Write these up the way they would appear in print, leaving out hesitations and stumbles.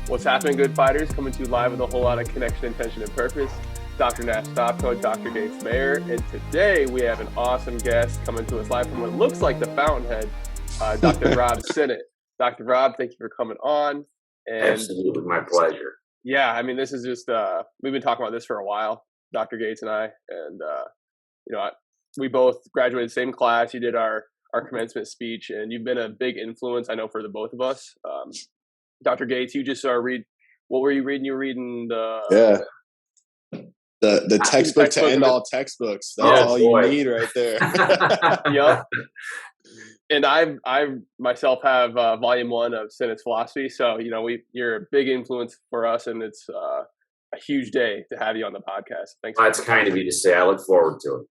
What's happening, Good Fighters? Coming to you live with a whole lot of connection, intention, and purpose. Dr. Nash Stopcoach, Dr. Gates Mayer, and today we have an awesome guest coming to us live from what looks like the Fountainhead, Dr. Rob Sinnott. Dr. Rob, thank you for coming on. And absolutely, my pleasure. Yeah, I mean, this is just, we've been talking about this for a while, Dr. Gates and I, and, we both graduated the same class. You did our commencement speech, and you've been a big influence, I know, for the both of us. Dr. Gates, you just what were you reading? You were reading the textbook to end all textbooks. That's all you need right there. Yep. And I myself have volume 1 of Sinnott's philosophy. So, you're a big influence for us, and it's a huge day to have you on the podcast. Thanks. That's kind of you to say. I look forward to it.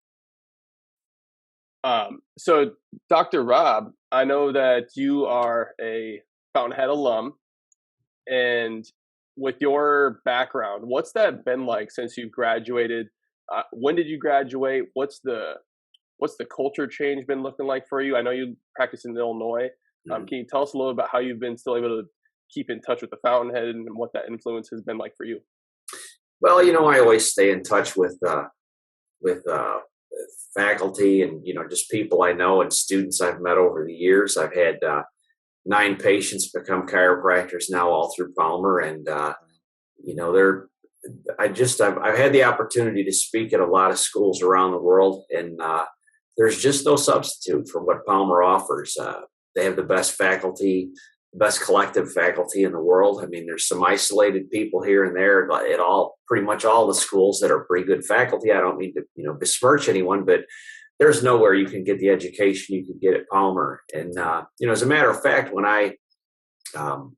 So Dr. Rob, I know that you are a Fountainhead alum, and with your background, what's that been like since you've graduated? When did you graduate? What's the culture change been looking like for you? I know you practice in Illinois. Can you tell us a little about how you've been still able to keep in touch with the Fountainhead and what that influence has been like for you? Well, I always stay in touch with faculty and, just people I know and students I've met over the years. I've had 9 patients become chiropractors now all through Palmer. And, I've had the opportunity to speak at a lot of schools around the world, and there's just no substitute for what Palmer offers. They have the best faculty, the best collective faculty in the world. I mean, there's some isolated people here and there at pretty much all the schools that are pretty good faculty. I don't mean to, besmirch anyone, but there's nowhere you can get the education you can get at Palmer. And, as a matter of fact, when I, up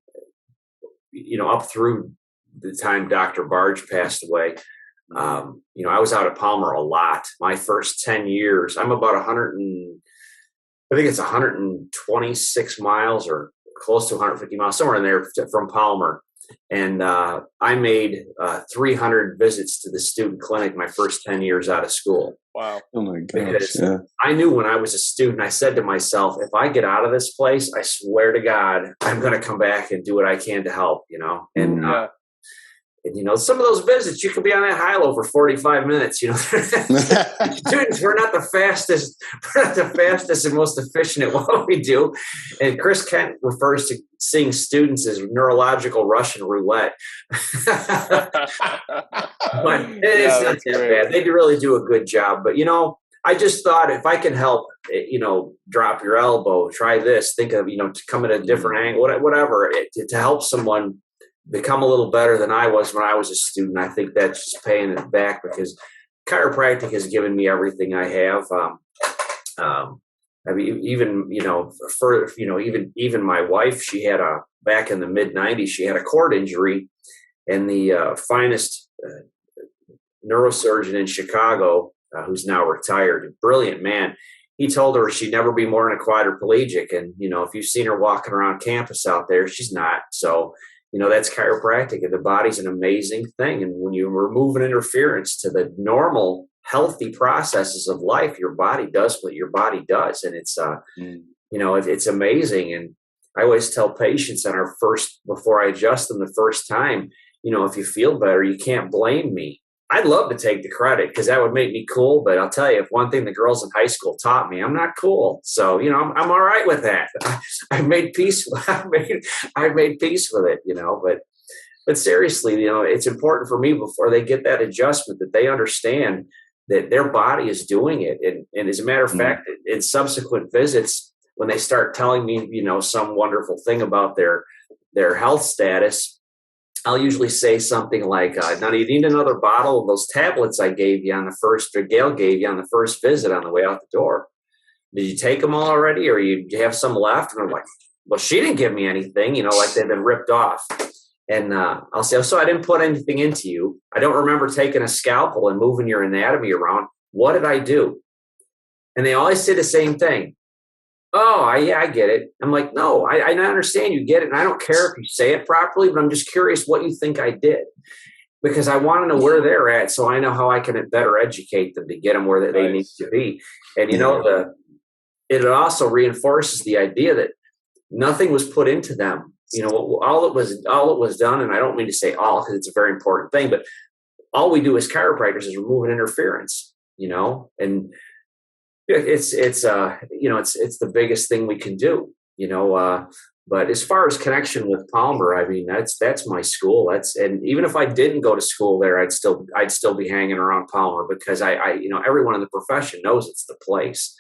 through the time Dr. Barge passed away, I was out at Palmer a lot. My first 10 years, I'm about 126 miles or close to 150 miles, somewhere in there from Palmer. And I made 300 visits to the student clinic my first 10 years out of school. Wow. Oh my gosh. Because I knew when I was a student, I said to myself, if I get out of this place, I swear to God, I'm going to come back and do what I can to help, And, some of those visits, you could be on that high low for 45 minutes, Students, we're not the fastest and most efficient at what we do. And Chris Kent refers to seeing students as neurological Russian roulette. But it's not that bad. They really do a good job. But, I just thought if I can help, drop your elbow, try this, think of, to come at a different angle, whatever, to help someone become a little better than I was when I was a student. I think that's just paying it back, because chiropractic has given me everything I have. I mean, even my wife, she had back in the mid '90s, she had a cord injury, and the finest neurosurgeon in Chicago, who's now retired, a brilliant man, he told her she'd never be more than a quadriplegic. And, if you've seen her walking around campus out there, she's not. So, that's chiropractic, and the body's an amazing thing. And when you remove an interference to the normal, healthy processes of life, your body does what your body does. And it's, it's amazing. And I always tell patients before I adjust them the first time, if you feel better, you can't blame me. I'd love to take the credit because that would make me cool. But I'll tell you, if one thing the girls in high school taught me, I'm not cool. So, I'm all right with that. I made peace. I made peace with it, but seriously, it's important for me before they get that adjustment that they understand that their body is doing it. And as a matter of fact, in subsequent visits, when they start telling me, some wonderful thing about their health status, I'll usually say something like, now do you need another bottle of those tablets I gave you Gail gave you on the first visit on the way out the door? Did you take them all already, or do you have some left? And I'm like, well, she didn't give me anything, like they've been ripped off. And I'll say, so I didn't put anything into you. I don't remember taking a scalpel and moving your anatomy around. What did I do? And they always say the same thing. Oh, yeah, I get it. I'm like, no, I understand you get it. And I don't care if you say it properly, but I'm just curious what you think I did because I want to know where they're at. So I know how I can better educate them to get them where they need to be. And, it also reinforces the idea that nothing was put into them. All it was done. And I don't mean to say all because it's a very important thing, but all we do as chiropractors is remove an interference, and it's the biggest thing we can do, but as far as connection with Palmer, I mean, that's my school. And even if I didn't go to school there, I'd still be hanging around Palmer because I everyone in the profession knows it's the place.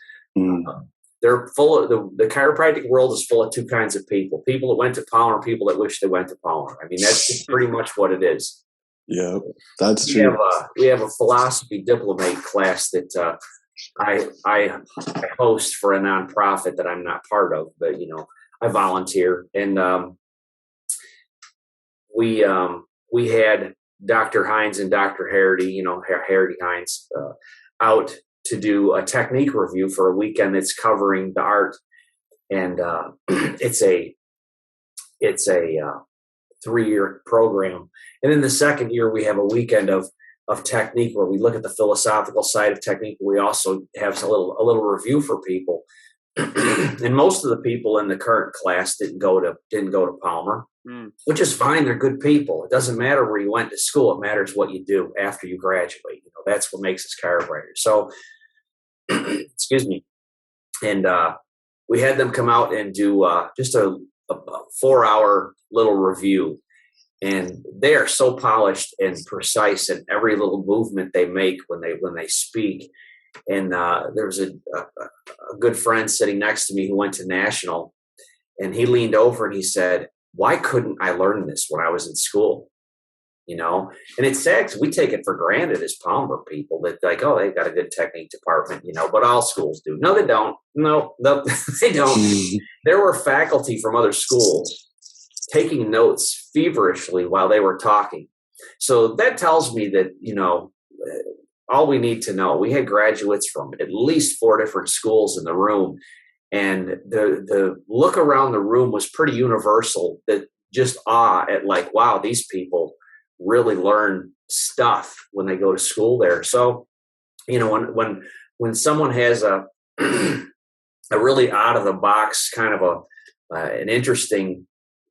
They're full of the chiropractic world is full of two kinds of people that went to Palmer, people that wish they went to Palmer. I mean, that's pretty much what it is. Yeah, that's true. We have a philosophy diplomate class that I host for a nonprofit that I'm not part of, but I volunteer, and we had Dr. Hines and Dr. Harity, Harity Hines, out to do a technique review for a weekend that's covering the art, and it's a 3-year program, and in the second year we have a weekend of technique where we look at the philosophical side of technique. We also have a little review for people, and most of the people in the current class didn't go to Palmer, which is fine. They're good people. It doesn't matter where you went to school. It matters what you do after you graduate. That's what makes us chiropractors. So, excuse me. And we had them come out and do just a 4-hour little review. And they are so polished and precise in every little movement they make when they speak. And there was a good friend sitting next to me who went to National, and he leaned over and he said, "Why couldn't I learn this when I was in school?" And it's sad because we take it for granted as Palmer people that like, oh, they've got a good technique department, but all schools do. No, they don't. No, they don't. There were faculty from other schools taking notes feverishly while they were talking. So that tells me that, all we need to know, we had graduates from at least 4 different schools in the room, and the look around the room was pretty universal, that just awe at like, wow, these people really learn stuff when they go to school there. So, when someone has a really out of the box kind of an interesting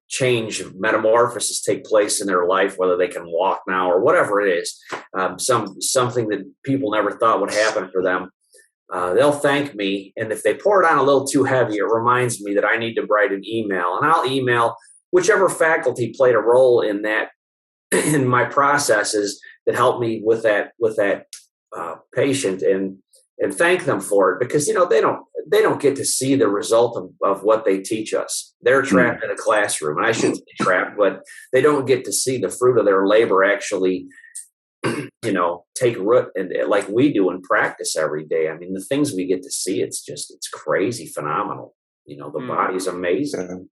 change, metamorphosis take place in their life, whether they can walk now or whatever it is, something that people never thought would happen for them, they'll thank me. And if they pour it on a little too heavy, it reminds me that I need to write an email, and I'll email whichever faculty played a role in that, in my processes that helped me with that patient, and thank them for it, because they don't get to see the result of what they teach us. They're trapped in a classroom, and I shouldn't say trapped, but they don't get to see the fruit of their labor actually take root, and like we do in practice every day. I mean, the things we get to see, it's crazy, phenomenal. The body's amazing.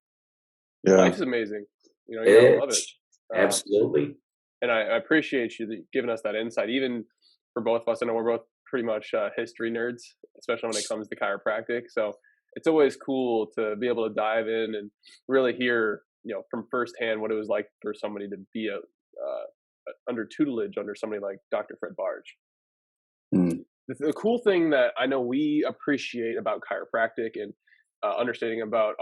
Yeah. Life's amazing. I love it. Absolutely. And I appreciate you giving us that insight, even for both of us. I know we're both pretty much history nerds, especially when it comes to chiropractic. So it's always cool to be able to dive in and really hear, from firsthand what it was like for somebody to be under tutelage under somebody like Dr. Fred Barge. The cool thing that I know we appreciate about chiropractic and understanding about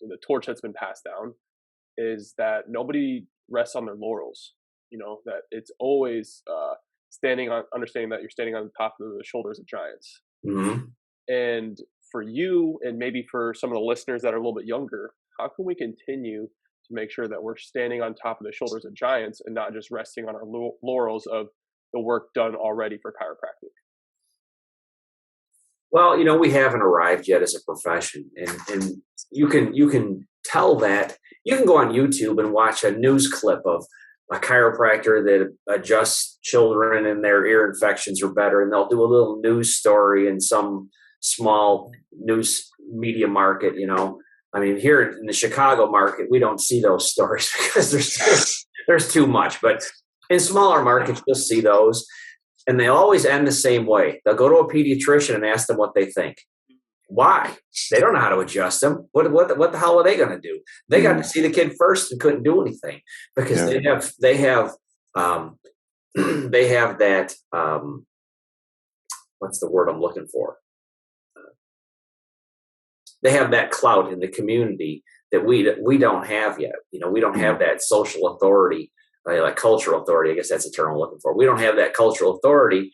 the torch that's been passed down is that nobody rests on their laurels. That it's always understanding that you're standing on top of the shoulders of giants. And for you, and maybe for some of the listeners that are a little bit younger, how can we continue to make sure that we're standing on top of the shoulders of giants and not just resting on our laurels of the work done already for chiropractic? Well, we haven't arrived yet as a profession, and you can tell that. You can go on YouTube and watch a news clip of a chiropractor that adjusts children and their ear infections are better, and they'll do a little news story in some small news media market. I mean, here in the Chicago market, we don't see those stories because there's too much. But in smaller markets, you'll see those, and they always end the same way. They'll go to a pediatrician and ask them what they think. Why? They don't know how to adjust them. What the hell are they going to do? They got to see the kid first and couldn't do anything because they have they have that what's the word I'm looking for? They have that clout in the community that we don't have yet. We don't have that social authority, like cultural authority. I guess that's the term I'm looking for. We don't have that cultural authority.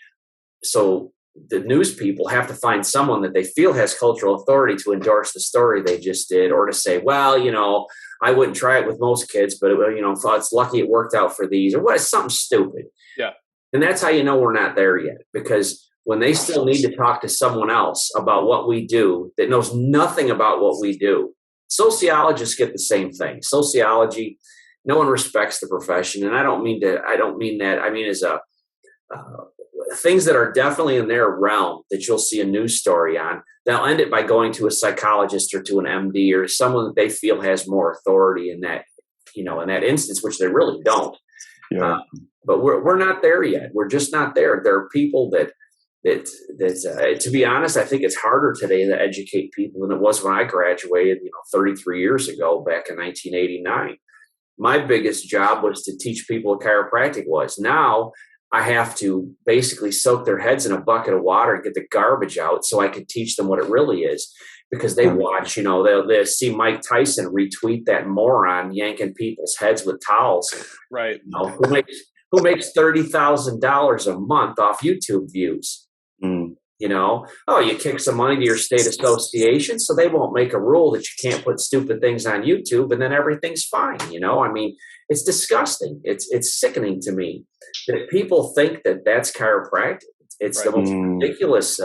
So the news people have to find someone that they feel has cultural authority to endorse the story they just did, or to say, well, I wouldn't try it with most kids, but it's lucky it worked out for these, or what? It's something stupid. Yeah. And that's how we're not there yet, because when they still need to talk to someone else about what we do that knows nothing about what we do. Sociologists get the same thing. Sociology, no one respects the profession. And I don't mean that. I mean, as things that are definitely in their realm that you'll see a news story on, they'll end it by going to a psychologist or to an MD or someone that they feel has more authority in that, in that instance, which they really don't. Yeah. But we're not there yet. We're just not there. There are people that to be honest, I think it's harder today to educate people than it was when I graduated, 33 years ago, back in 1989. My biggest job was to teach people what chiropractic was. Now I have to basically soak their heads in a bucket of water and get the garbage out so I can teach them what it really is. Because they watch, they'll see Mike Tyson retweet that moron yanking people's heads with towels. Right. Who makes $30,000 a month off YouTube views? You kick some money to your state association so they won't make a rule that you can't put stupid things on YouTube and then everything's fine. I mean, it's disgusting. It's sickening to me that people think that that's chiropractic. It's the most ridiculous.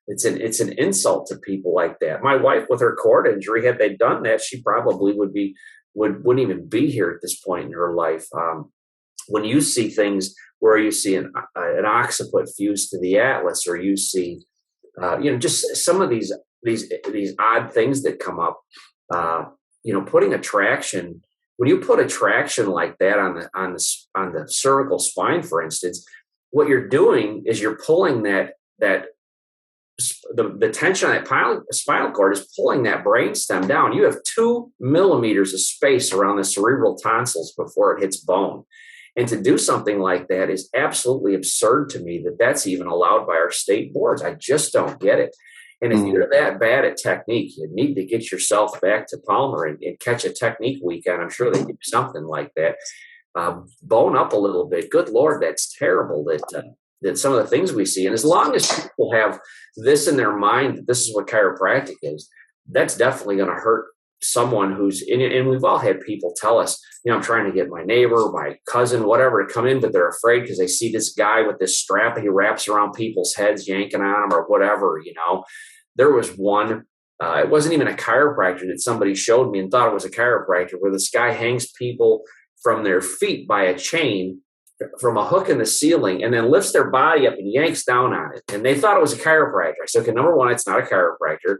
It's an insult to people like that. My wife, with her cord injury, had they done that, she probably wouldn't even be here at this point in her life. When you see things where you see an occiput fused to the atlas, or you see, just some of these odd things that come up, putting a traction. When you put a traction like that on the cervical spine, for instance, what you're doing is you're pulling the tension on that spinal cord is pulling that brainstem down. You have 2 millimeters of space around the cerebral tonsils before it hits bone. And to do something like that is absolutely absurd to me, that's even allowed by our state boards. I just don't get it. And if you're that bad at technique, you need to get yourself back to Palmer and catch a technique weekend. I'm sure they do something like that. Bone up a little bit. Good Lord, that's terrible that some of the things we see. And as long as people have this in their mind, that this is what chiropractic is, that's definitely going to hurt someone and we've all had people tell us, I'm trying to get my neighbor, my cousin, whatever, to come in, but they're afraid because they see this guy with this strap that he wraps around people's heads, yanking on them or whatever. There was one, it wasn't even a chiropractor that somebody showed me and thought it was a chiropractor, where this guy hangs people from their feet by a chain from a hook in the ceiling and then lifts their body up and yanks down on it. And they thought it was a chiropractor. I said, okay, number one, it's not a chiropractor.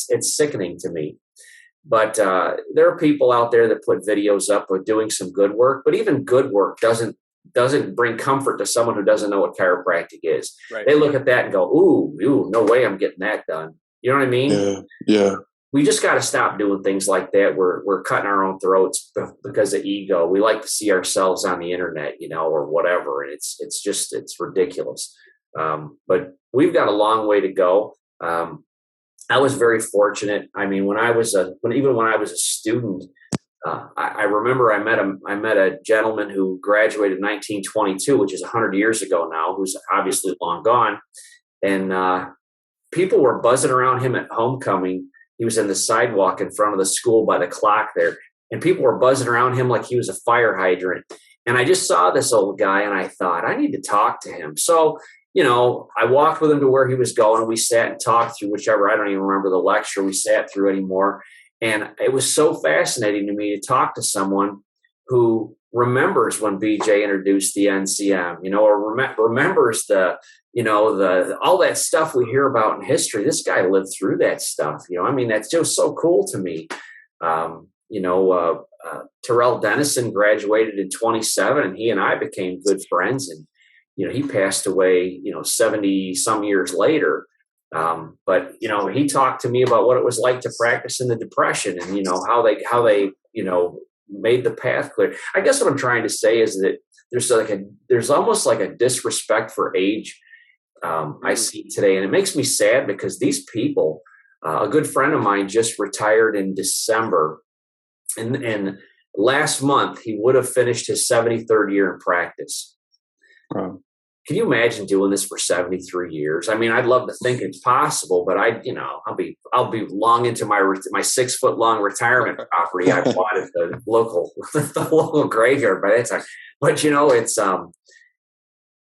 It's sickening to me. But there are people out there that put videos up of doing some good work, but even good work doesn't bring comfort to someone who doesn't know what chiropractic is. Right. They look at that and go, ooh, no way I'm getting that done. You know what I mean? Yeah. We just got to stop doing things like that. We're cutting our own throats because of ego. We like to see ourselves on the internet, or whatever. And it's ridiculous. But we've got a long way to go. I was very fortunate. I mean, when I was a student, I remember I met a gentleman who graduated in 1922, which is 100 years ago now, who's obviously long gone. And people were buzzing around him at homecoming. He was in the sidewalk in front of the school by the clock there, and people were buzzing around him like he was a fire hydrant. And I just saw this old guy, and I thought, I need to talk to him. So, I walked with him to where he was going, and we sat and talked through whichever, I don't even remember the lecture we sat through anymore. And it was so fascinating to me to talk to someone who remembers when BJ introduced the NCM, or remembers all that stuff we hear about in history. This guy lived through that stuff. That's just so cool to me. Terrell Dennison graduated in 27, and he and I became good friends. And, he passed away, 70 some years later. But he talked to me about what it was like to practice in the Depression, and how they made the path clear. I guess what I'm trying to say is that there's almost like a disrespect for age I see today, and it makes me sad because these people. A good friend of mine just retired in December, and last month he would have finished his 73rd year in practice. Wow. Can you imagine doing this for 73 years? I mean, I'd love to think it's possible, but I'll be long into my 6 foot long retirement property I bought at the local graveyard by that time. But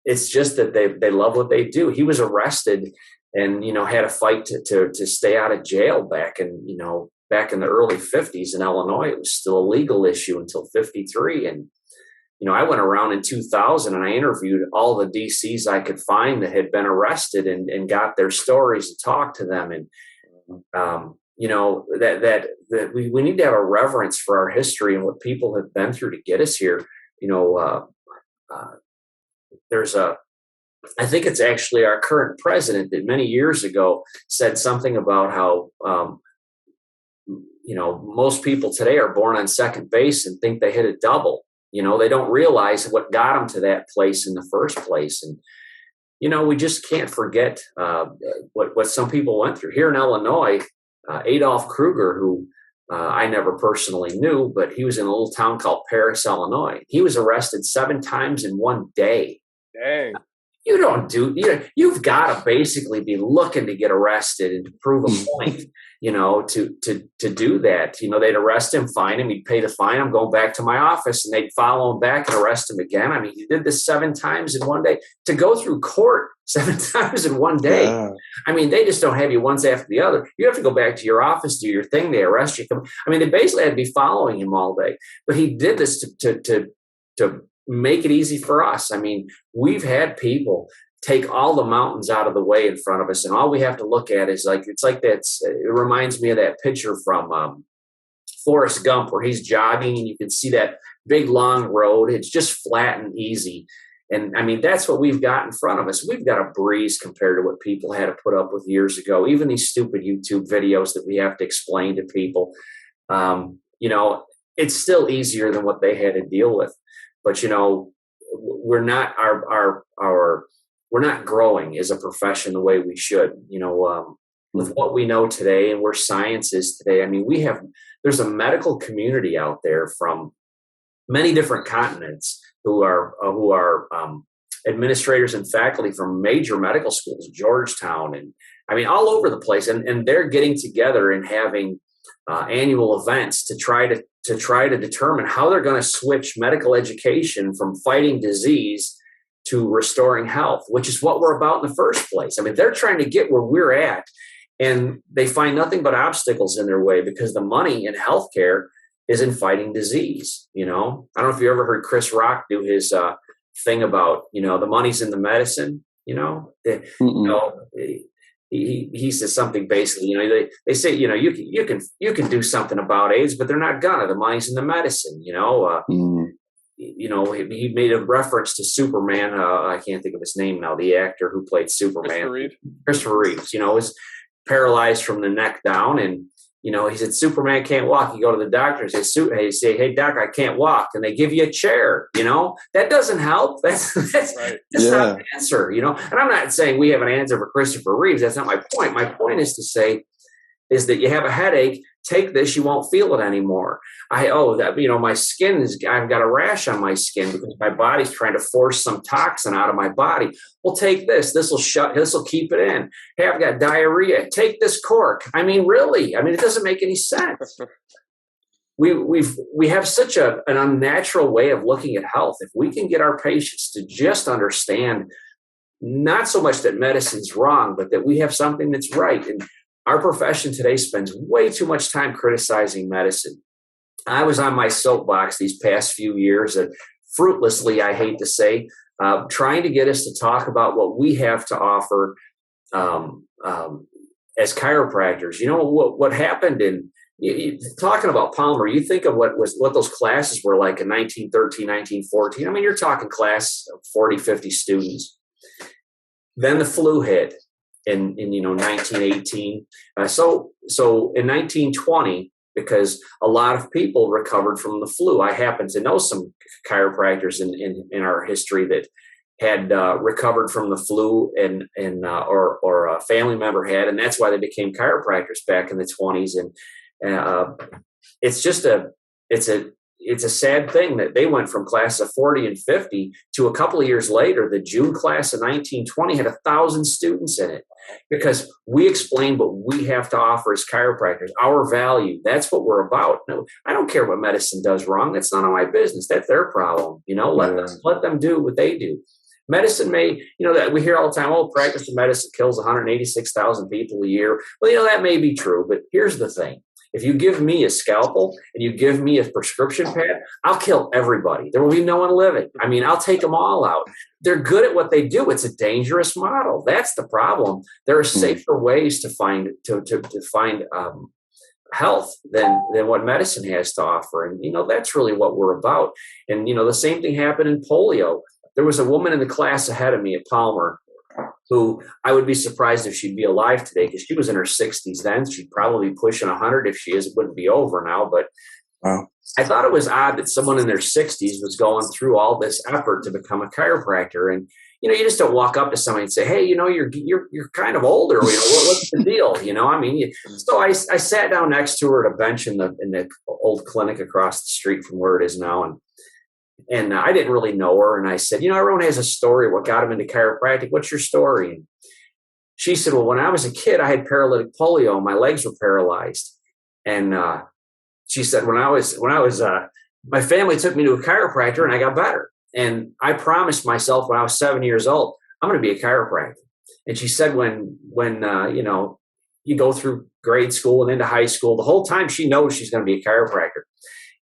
it's just that they love what they do. He was arrested and had a fight to stay out of jail back in the early 50s in Illinois. It was still a legal issue until 53. And I went around in 2000 and I interviewed all the DCs I could find that had been arrested and got their stories and talked to them. And that we need to have a reverence for our history and what people have been through to get us here. I think it's actually our current president that many years ago said something about how, most people today are born on second base and think they hit a double. They don't realize what got them to that place in the first place. And, we just can't forget what some people went through. Here in Illinois, Adolf Kruger, who I never personally knew, but he was in a little town called Paris, Illinois. He was arrested 7 times in one day. Dang. You've got to basically be looking to get arrested and to prove a point, to do that. They'd arrest him, fine him, he'd pay the fine. I'm going back to my office, and they'd follow him back and arrest him again. I mean, he did this 7 times in one day. To go through court 7 times in one day. Yeah. I mean, they just don't have you once after the other. You have to go back to your office, do your thing. They arrest you. They basically had to be following him all day. But he did this to make it easy for us. I mean, we've had people take all the mountains out of the way in front of us, and all we have to look at is it reminds me of that picture from Forrest Gump where he's jogging and you can see that big long road. It's just flat and easy. And that's what we've got in front of us. We've got a breeze compared to what people had to put up with years ago. Even these stupid YouTube videos that we have to explain to people, it's still easier than what they had to deal with. But we're not we're not growing as a profession the way we should. With what we know today and where science is today. There's a medical community out there from many different continents who are administrators and faculty from major medical schools, Georgetown, and all over the place, and they're getting together and having annual events to try to determine how they're going to switch medical education from fighting disease to restoring health, which is what we're about in the first place. They're trying to get where we're at, and they find nothing but obstacles in their way because the money in healthcare is in fighting disease. I don't know if you ever heard Chris Rock do his thing about, the money's in the medicine, he says something basically, they say, you can do something about AIDS, but they're not gonna. The money's in the medicine, he made a reference to Superman. I can't think of his name now. The actor who played Superman, Christopher Reeves, was paralyzed from the neck down, and he said Superman can't walk. You go to the doctor and say, hey doc, I can't walk, and they give you a chair. That doesn't help. That's right. Not an answer. And I'm not saying we have an answer for Christopher Reeves. That's not my point. My point is to say is that you have a headache. Take this, you won't feel it anymore. My skin I've got a rash on my skin because my body's trying to force some toxin out of my body. Well, take this. This will keep it in. Hey, I've got diarrhea. Take this cork. Really? It doesn't make any sense. We have such an unnatural way of looking at health. If we can get our patients to just understand not so much that medicine's wrong, but that we have something that's right. And our profession today spends way too much time criticizing medicine. I was on my soapbox these past few years, and fruitlessly, I hate to say, trying to get us to talk about what we have to offer as chiropractors. What happened in talking about Palmer, you think of what those classes were like in 1913, 1914. You're talking class of 40, 50 students. Then the flu hit. in 1918. So in 1920, because a lot of people recovered from the flu. I happen to know some chiropractors in our history that had recovered from the flu, or a family member had, and that's why they became chiropractors back in the 20s. And it's just it's a sad thing that they went from class of 40 and 50 to a couple of years later, the June class of 1920 had 1,000 students in it, because we explained what we have to offer as chiropractors, our value. That's what we're about. No, I don't care what medicine does wrong. That's none of my business. That's their problem. Let them do what they do. Medicine may, that we hear all the time, practice of medicine kills 186,000 people a year. Well, that may be true, but here's the thing. If you give me a scalpel and you give me a prescription pad, I'll kill everybody. There will be no one living. I mean, I'll take them all out. They're good at what they do. It's a dangerous model. That's the problem. There are safer ways to find health than what medicine has to offer. And, that's really what we're about. And, the same thing happened in polio. There was a woman in the class ahead of me at Palmer who I would be surprised if she'd be alive today, because she was in her 60s then. She'd probably be pushing 100 if she is. It wouldn't be over now. But wow. I thought it was odd that someone in their 60s was going through all this effort to become a chiropractor. And, you just don't walk up to somebody and say, hey, you're kind of older. What's the deal? So I sat down next to her at a bench in the old clinic across the street from where it is now. And I didn't really know her. And I said, everyone has a story. What got him into chiropractic? What's your story? And she said, well, when I was a kid, I had paralytic polio. My legs were paralyzed. And she said, when I was, my family took me to a chiropractor and I got better. And I promised myself when I was 7 years old, I'm going to be a chiropractor. And she said, when you go through grade school and into high school, the whole time she knows she's going to be a chiropractor.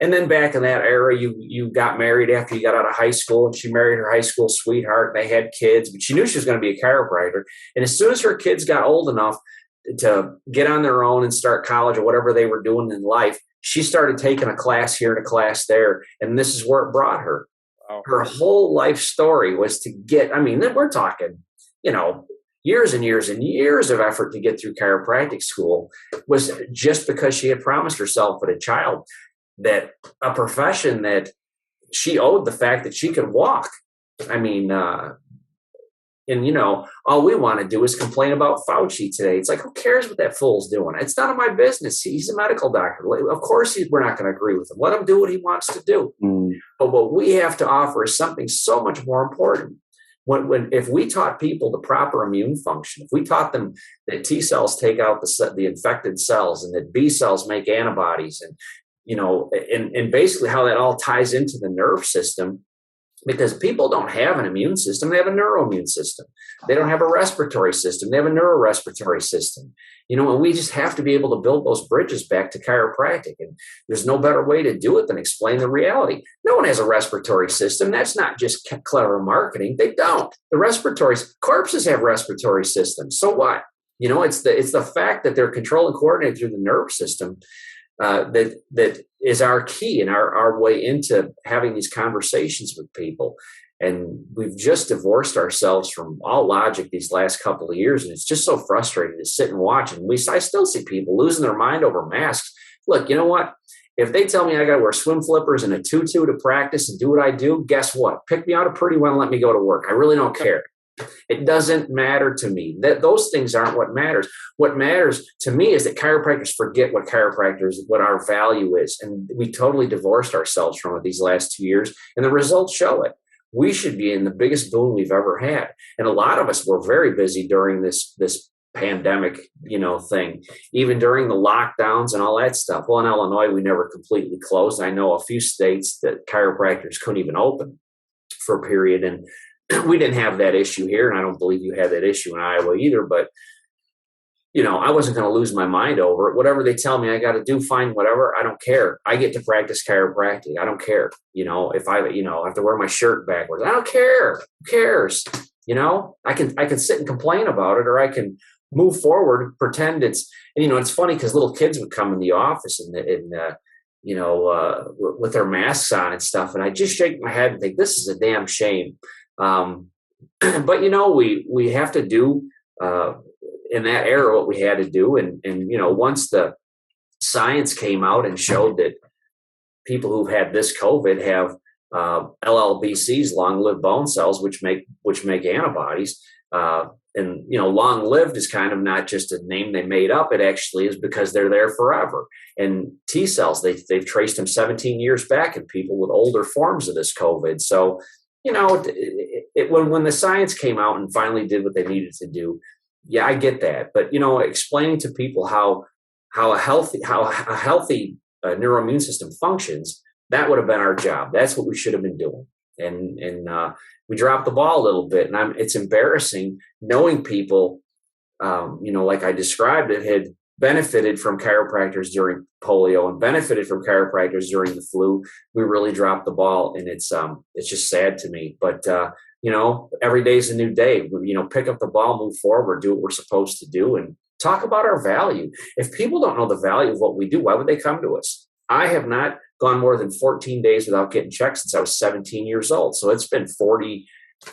And then back in that era, you got married after you got out of high school, and she married her high school sweetheart, and they had kids, but she knew she was going to be a chiropractor. And as soon as her kids got old enough to get on their own and start college or whatever they were doing in life, she started taking a class here and a class there. And this is where it brought her. Wow. Her whole life story was to get, we're talking, years and years and years of effort to get through chiropractic school, was just because she had promised herself as a child that a profession that she owed the fact that she could walk. All we want to do is complain about Fauci today. It's like, who cares what that fool's doing? It's none of my business. He's a medical doctor. Of course, we're not going to agree with him. Let him do what he wants to do. But what we have to offer is something so much more important. If we taught people the proper immune function, if we taught them that T cells take out the infected cells, and that B cells make antibodies, and and basically how that all ties into the nerve system, because people don't have an immune system. They have a neuroimmune system. They don't have a respiratory system. They have a neurorespiratory system. And we just have to be able to build those bridges back to chiropractic. And there's no better way to do it than explain the reality. No one has a respiratory system. That's not just clever marketing. They don't. Corpses have respiratory systems. So what? It's the fact that they're controlled and coordinated through the nerve system that is our key and our way into having these conversations with people. And we've just divorced ourselves from all logic these last couple of years. And it's just so frustrating to sit and watch. And I still see people losing their mind over masks. Look, you know what? If they tell me I got to wear swim flippers and a tutu to practice and do what I do, guess what? Pick me out a pretty one and let me go to work. I really don't care. It doesn't matter to me. Those things aren't what matters. What matters to me is that chiropractors forget what our value is. And we totally divorced ourselves from it these last 2 years. And the results show it. We should be in the biggest boom we've ever had. And a lot of us were very busy during this pandemic, thing, even during the lockdowns and all that stuff. Well, in Illinois, we never completely closed. I know a few states that chiropractors couldn't even open for a period. And we didn't have that issue here, and I don't believe you had that issue in Iowa either. But, I wasn't going to lose my mind over it. Whatever they tell me I got to do, fine, whatever. I don't care. I get to practice chiropractic. I don't care. If I, have to wear my shirt backwards, I don't care. Who cares? I can sit and complain about it, or I can move forward, pretend it's, and, it's funny because little kids would come in the office with their masks on and stuff. And I just shake my head and think, this is a damn shame. But we have to do in that era what we had to do. And once the science came out and showed that people who've had this COVID have LLBCs, long-lived bone cells, which make antibodies. And long-lived is kind of not just a name they made up. It actually is because they're there forever. And T cells, they've traced them 17 years back in people with older forms of this COVID. So, when the science came out and finally did what they needed to do, yeah, I get that. But explaining to people how a healthy neuroimmune system functions, that would have been our job. That's what we should have been doing. And we dropped the ball a little bit. And it's embarrassing knowing people, like I described it, had benefited from chiropractors during polio and benefited from chiropractors during the flu. We really dropped the ball, and it's just sad to me. But every day's a new day. Pick up the ball, move forward, do what we're supposed to do, and talk about our value. If people don't know the value of what we do, why would they come to us? I have not gone more than 14 days without getting checked since I was 17 years old. So it's been 40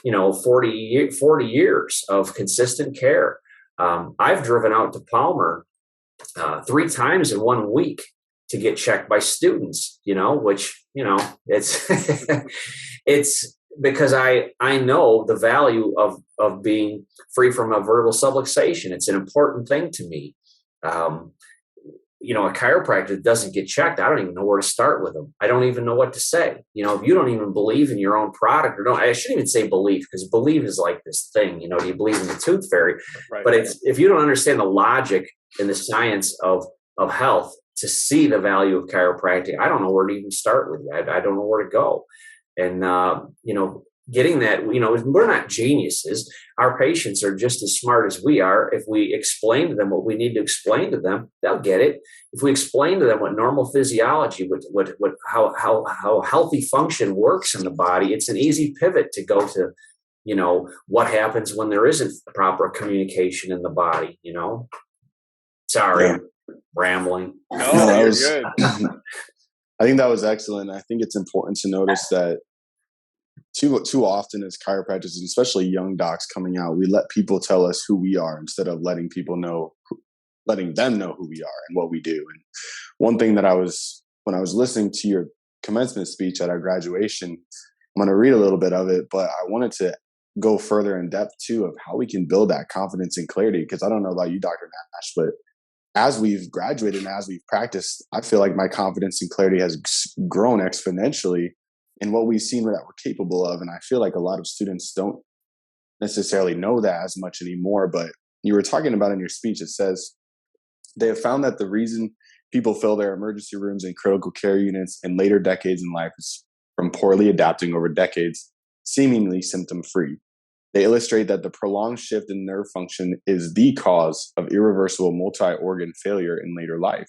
years of consistent care. I've driven out to Palmer 3 times in 1 week to get checked by students, which, it's, it's because I know the value of being free from a vertebral subluxation. It's an important thing to me. A chiropractor that doesn't get checked, I don't even know where to start with them. I don't even know what to say. If you don't even believe in your own product, I shouldn't even say belief, because believe is like this thing, do you believe in the tooth fairy? Right. But if you don't understand the logic and the science of health to see the value of chiropractic, I don't know where to even start with you. I don't know where to go. And, getting that, we're not geniuses. Our patients are just as smart as we are. If we explain to them what we need to explain to them, they'll get it. If we explain to them what normal physiology, how healthy function works in the body, it's an easy pivot to go to, what happens when there isn't proper communication in the body, Sorry, yeah. Rambling. No, you're good. I think that was excellent. I think it's important to notice that too often as chiropractors, and especially young docs coming out, we let people tell us who we are instead of letting them know who we are and what we do. And one thing that when I was listening to your commencement speech at our graduation, I'm going to read a little bit of it, but I wanted to go further in depth too of how we can build that confidence and clarity. Because I don't know about you, Dr. Nash, but as we've graduated and as we've practiced, I feel like my confidence and clarity has grown exponentially in what we've seen that we're capable of. And I feel like a lot of students don't necessarily know that as much anymore. But you were talking about in your speech, it says they have found that the reason people fill their emergency rooms and critical care units in later decades in life is from poorly adapting over decades, seemingly symptom-free. They illustrate that the prolonged shift in nerve function is the cause of irreversible multi-organ failure in later life.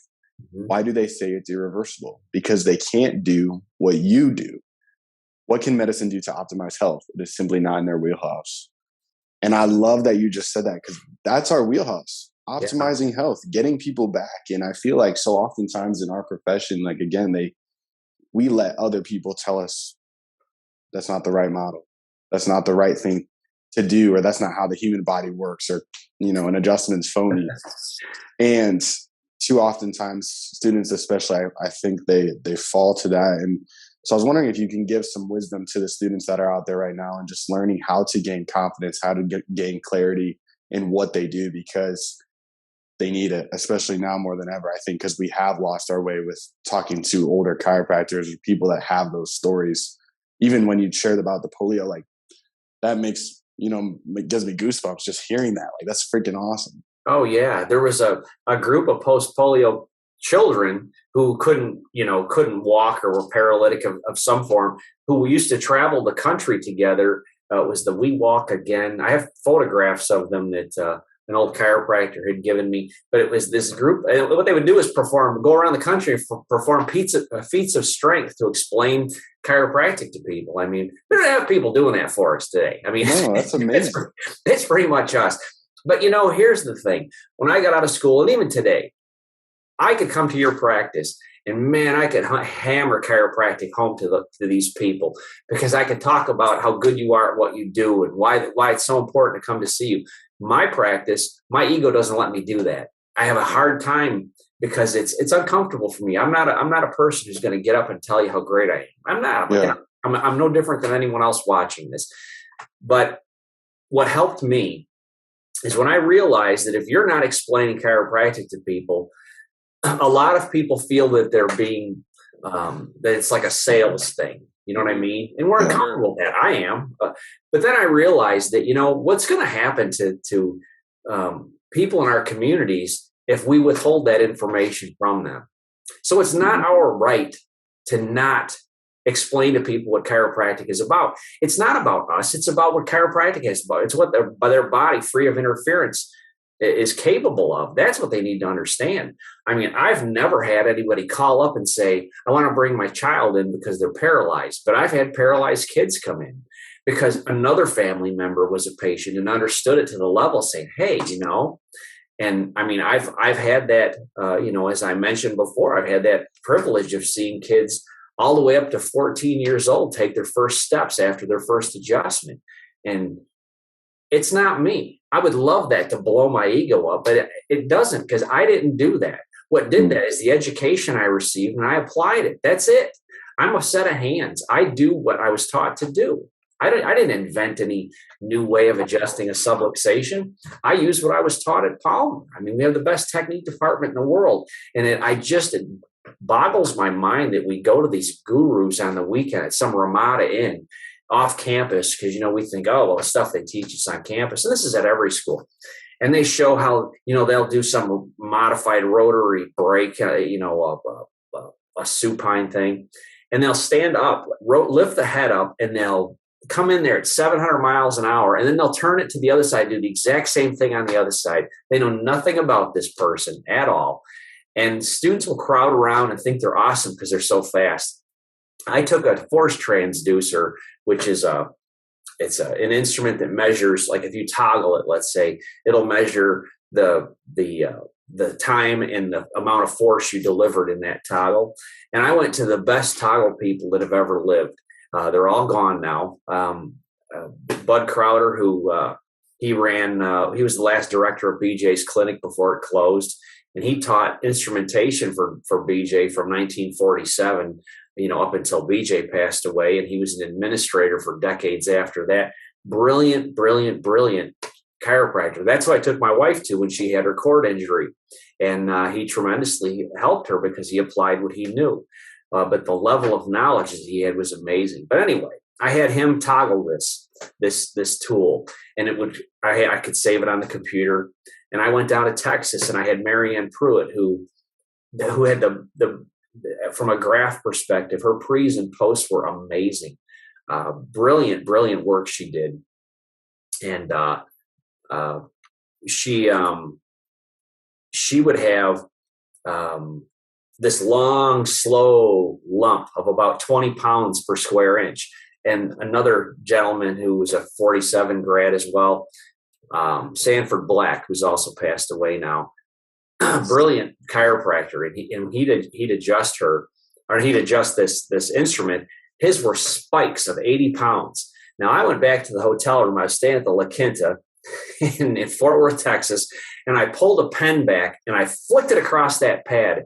Mm-hmm. Why do they say it's irreversible? Because they can't do what you do. What can medicine do to optimize health? It is simply not in their wheelhouse. And I love that you just said that, because that's our wheelhouse, optimizing health, getting people back. And I feel like so oftentimes in our profession, like, again, we let other people tell us that's not the right model. That's not the right thing to do, or that's not how the human body works, or, an adjustment's phony. And too oftentimes students, especially, I think they fall to that. And so I was wondering if you can give some wisdom to the students that are out there right now and just learning how to gain confidence, how to gain clarity in what they do, because they need it, especially now more than ever, I think, because we have lost our way with talking to older chiropractors or people that have those stories. Even when you shared about the polio, like, that makes, it gives me goosebumps just hearing that. Like, that's freaking awesome. Oh yeah. There was a group of post-polio children who couldn't walk or were paralytic of some form, who used to travel the country together. It was the We Walk Again. I have photographs of them that an old chiropractor had given me, but it was this group. And what they would do is go around the country and perform feats of strength to explain chiropractic to people. I mean, we don't have people doing that for us today. I mean, no, that's amazing. It's pretty much us. But here's the thing. When I got out of school, and even today, I could come to your practice and, man, I could hammer chiropractic home to these people, because I could talk about how good you are at what you do and why it's so important to come to see you. my practice, my ego doesn't let me do that. I have a hard time because it's uncomfortable for me. I'm not a person who's going to get up and tell you how great I am. I'm not. Yeah. I'm no different than anyone else watching this. But what helped me is when I realized that if you're not explaining chiropractic to people, a lot of people feel that they're being that it's like a sales thing. You know what I mean? And we're uncomfortable with that. I am. But then I realized that, what's going to happen to people in our communities if we withhold that information from them. So it's not our right to not explain to people what chiropractic is about. It's not about us. It's about what chiropractic is about. It's what their body, free of interference, is capable of. That's what they need to understand. I mean, I've never had anybody call up and say, I want to bring my child in because they're paralyzed. But I've had paralyzed kids come in because another family member was a patient and understood it to the level saying, hey, and I mean, I've had that, as I mentioned before, I've had that privilege of seeing kids all the way up to 14 years old take their first steps after their first adjustment. And it's not me. I would love that to blow my ego up, but it doesn't, because I didn't do that. What did that is the education I received and I applied it. That's it. I'm a set of hands. I do what I was taught to do. I didn't invent any new way of adjusting a subluxation. I used what I was taught at Palmer. I mean, we have the best technique department in the world. And it boggles my mind that we go to these gurus on the weekend at some Ramada Inn off campus because, we think, oh, well, the stuff they teach us on campus. And this is at every school. And they show how, they'll do some modified rotary brake, a supine thing. And they'll stand up, lift the head up, and they'll come in there at 700 miles an hour, and then they'll turn it to the other side, do the exact same thing on the other side. They know nothing about this person at all. And students will crowd around and think they're awesome because they're so fast. I took a force transducer, which is an instrument that measures, like if you toggle it, let's say, it'll measure the time and the amount of force you delivered in that toggle. And I went to the best toggle people that have ever lived. They're all gone now. Bud Crowder, who he was the last director of BJ's clinic before it closed. And he taught instrumentation for BJ from 1947, up until BJ passed away. And he was an administrator for decades after that. Brilliant, brilliant, brilliant chiropractor. That's who I took my wife to when she had her cord injury. And he tremendously helped her because he applied what he knew. But the level of knowledge that he had was amazing. But anyway, I had him toggle this tool, and I could save it on the computer. And I went down to Texas, and I had Marianne Pruitt, who had the from a graph perspective, her pre's and posts were amazing. Brilliant, brilliant work she did. And she would have this long, slow lump of about 20 pounds per square inch. And another gentleman who was a 47 grad as well, Sanford Black, who's also passed away now, brilliant chiropractor. And he'd adjust this instrument. His were spikes of 80 pounds. Now, I went back to the hotel room. I was staying at the La Quinta in Fort Worth, Texas, and I pulled a pen back and I flicked it across that pad.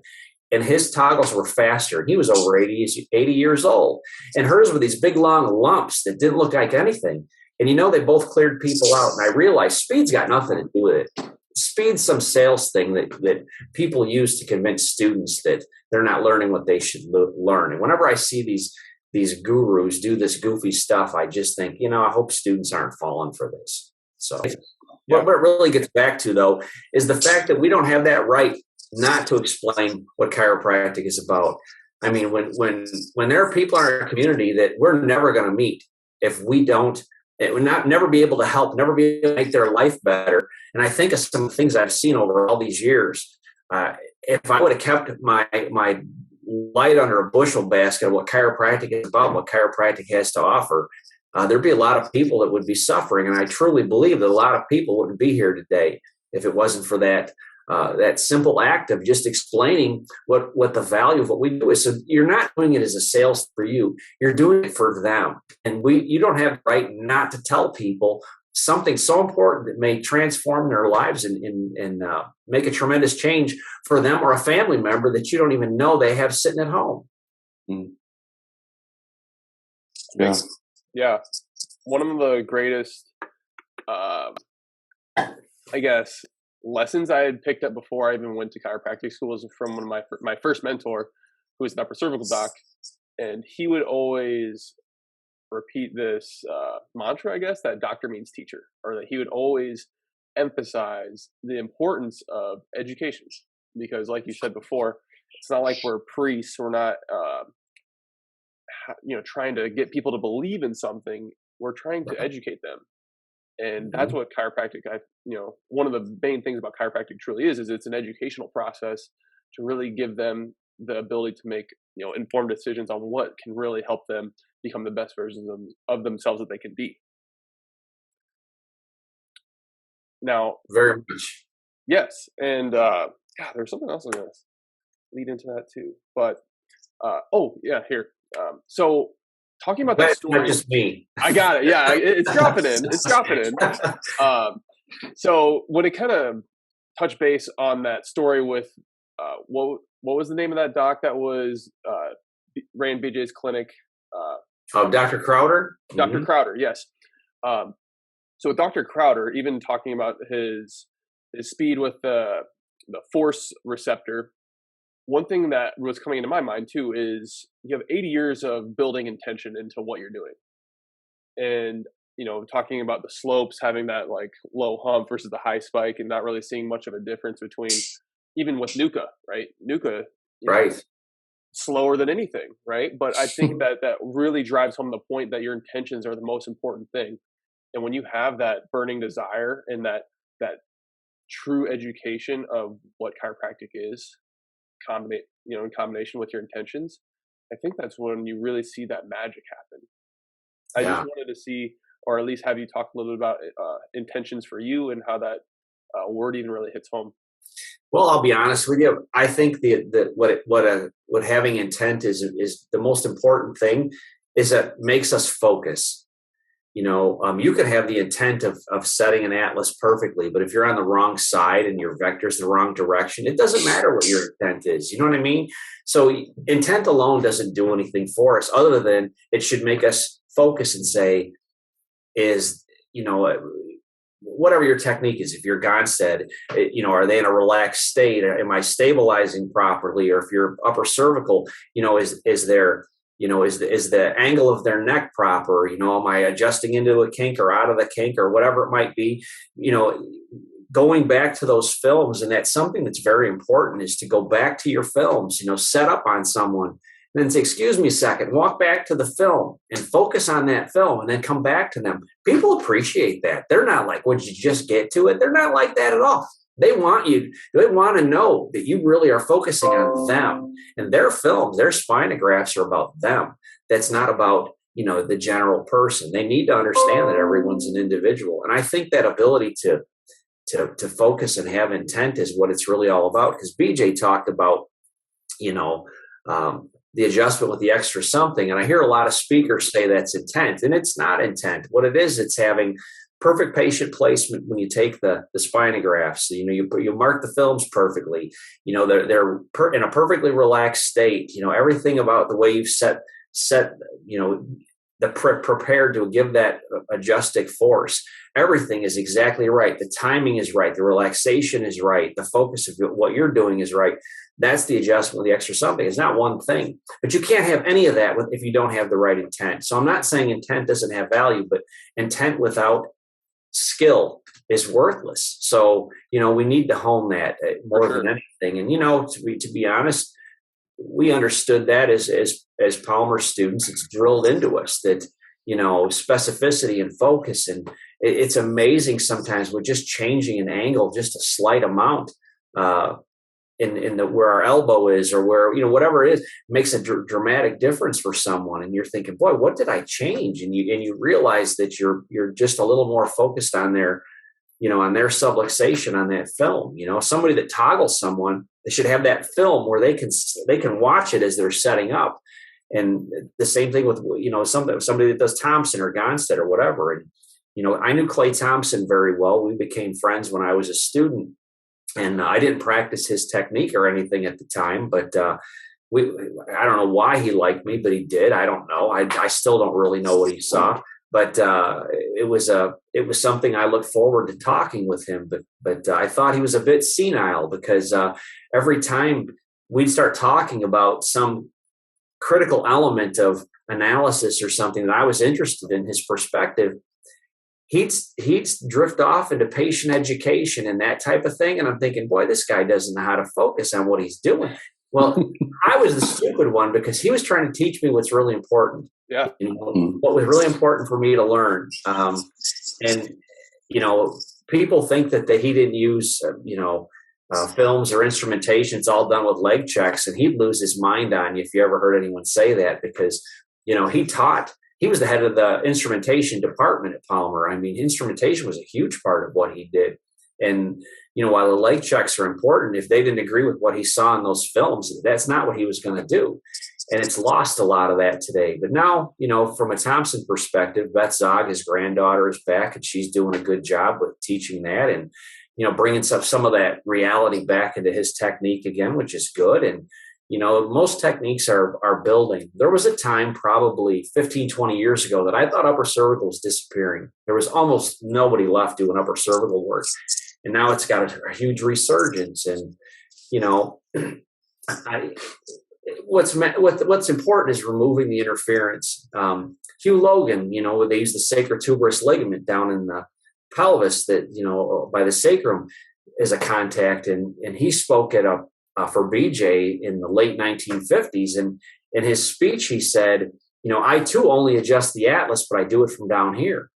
And his toggles were faster. He was over 80 years old. And hers were these big, long lumps that didn't look like anything. And, they both cleared people out. And I realized speed's got nothing to do with it. Speed's some sales thing that people use to convince students that they're not learning what they should learn. And whenever I see these gurus do this goofy stuff, I just think, I hope students aren't falling for this. So what it really gets back to, though, is the fact that we don't have that right not to explain what chiropractic is about. I mean, when there are people in our community that we're never going to meet if we don't, it would never be able to help, never be able to make their life better. And I think of some things I've seen over all these years. If I would have kept my light under a bushel basket of what chiropractic is about, what chiropractic has to offer, there'd be a lot of people that would be suffering. And I truly believe that a lot of people wouldn't be here today if it wasn't for that simple act of just explaining what the value of what we do is. So you're not doing it as a sales for you. You're doing it for them. And you don't have the right not to tell people something so important that may transform their lives and make a tremendous change for them or a family member that you don't even know they have sitting at home. Yeah. Yeah. One of the greatest, I guess, lessons I had picked up before I even went to chiropractic school was from one of my first mentor, who was an upper cervical doc, and he would always repeat this mantra, I guess, that doctor means teacher, or that he would always emphasize the importance of education, because, like you said before, it's not like we're priests. We're not, trying to get people to believe in something. We're trying to educate them. And that's what chiropractic, one of the main things about chiropractic truly is it's an educational process to really give them the ability to make, informed decisions on what can really help them become the best versions of themselves that they can be. Now, very much. Yes. And, there's something else I'm going to lead into that too, but, here. So, talking about that story, not just me. I got it. Yeah, it's dropping in. It's dropping in. So when it kind of touched base on that story with what was the name of that doc that was ran BJ's clinic? Dr. Crowder. Dr. Crowder, yes. So with Dr. Crowder, even talking about his speed with the force receptor. One thing that was coming into my mind too is you have 80 years of building intention into what you're doing. And, talking about the slopes, having that like low hump versus the high spike, and not really seeing much of a difference between, even with Nuka, right? Nuka, right. Slower than anything, right? But I think that really drives home the point that your intentions are the most important thing. And when you have that burning desire and that true education of what chiropractic is, in combination with your intentions, I think that's when you really see that magic happen. I just wanted to see, or at least have you talk a little bit about intentions for you and how that word even really hits home. Well, I'll be honest with you. I think what having intent is the most important thing, is that makes us focus. You could have the intent of setting an atlas perfectly, but if you're on the wrong side and your vector's the wrong direction, it doesn't matter what your intent is. You know what I mean? So intent alone doesn't do anything for us, other than it should make us focus and say, whatever your technique is, if you're Gonstead, are they in a relaxed state? Am I stabilizing properly? Or if you're upper cervical, is there, is the angle of their neck proper? Am I adjusting into a kink or out of the kink or whatever it might be? Going back to those films, and that's something that's very important, is to go back to your films, set up on someone and then say, excuse me a second, walk back to the film and focus on that film and then come back to them. People appreciate that. They're not like, would you just get to it? They're not like that at all. They want to know that you really are focusing on them and their films. Their spinographs are about them. That's not about, the general person. They need to understand that everyone's an individual. And I think that ability to focus and have intent is what it's really all about. Because BJ talked about, the adjustment with the extra something. And I hear a lot of speakers say that's intent, and it's not intent. What it is, it's having perfect patient placement when you take the spinographs. You mark the films perfectly. They're in a perfectly relaxed state. Everything about the way you've set. Prepared to give that adjustic force. Everything is exactly right. The timing is right. The relaxation is right. The focus of what you're doing is right. That's the adjustment with the extra something. It's not one thing, but you can't have any of that if you don't have the right intent. So I'm not saying intent doesn't have value, but intent without skill is worthless. So, we need to hone that more than anything. And, to be honest, we understood that as Palmer students. It's drilled into us that, specificity and focus. And it's amazing sometimes with just changing an angle, just a slight amount, where our elbow is, or where, whatever it is, makes a dramatic difference for someone. And you're thinking, boy, what did I change? And you realize that you're just a little more focused on their, on their subluxation on that film. Somebody that toggles someone, they should have that film where they can watch it as they're setting up. And the same thing with, somebody that does Thompson or Gonstead or whatever. And, I knew Clay Thompson very well. We became friends when I was a student, and I didn't practice his technique or anything at the time, but I don't know why he liked me, but he did. I don't know. I still don't really know what he saw, but it was something I looked forward to talking with him. But I thought he was a bit senile because every time we'd start talking about some critical element of analysis or something that I was interested in, his perspective, he'd drift off into patient education and that type of thing. And I'm thinking, boy, this guy doesn't know how to focus on what he's doing. Well, I was the stupid one because he was trying to teach me what's really important. Yeah. What was really important for me to learn. And people think that he didn't use, films or instrumentation. It's all done with leg checks, and he'd lose his mind on you if you ever heard anyone say that, because, he was the head of the instrumentation department at Palmer. I mean, instrumentation was a huge part of what he did. And, while the leg checks are important, if they didn't agree with what he saw in those films, that's not what he was going to do. And it's lost a lot of that today. But now, from a Thompson perspective, Beth Zog, his granddaughter, is back, and she's doing a good job with teaching that and, bringing some of that reality back into his technique again, which is good. And, most techniques are building. There was a time probably 15, 20 years ago that I thought upper cervical was disappearing. There was almost nobody left doing upper cervical work. And now it's got a huge resurgence. And, what's important is removing the interference. Hugh Logan, they use the sacrotuberous ligament down in the pelvis that, by the sacrum as a contact. And he spoke at for BJ in the late 1950s. And in his speech, he said, I too only adjust the atlas, but I do it from down here.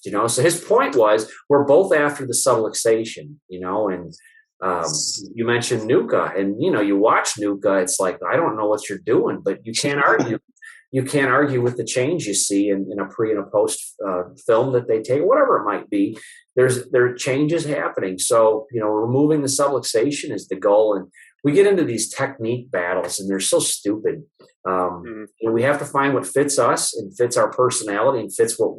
So his point was, we're both after the subluxation, and you mentioned Nuka, and, you watch Nuka, it's like, I don't know what you're doing, but you can't argue. You can't argue with the change you see in a pre and a post film that they take, whatever it might be. There are changes happening. So, removing the subluxation is the goal. And we get into these technique battles, and they're so stupid. We have to find what fits us and fits our personality and fits what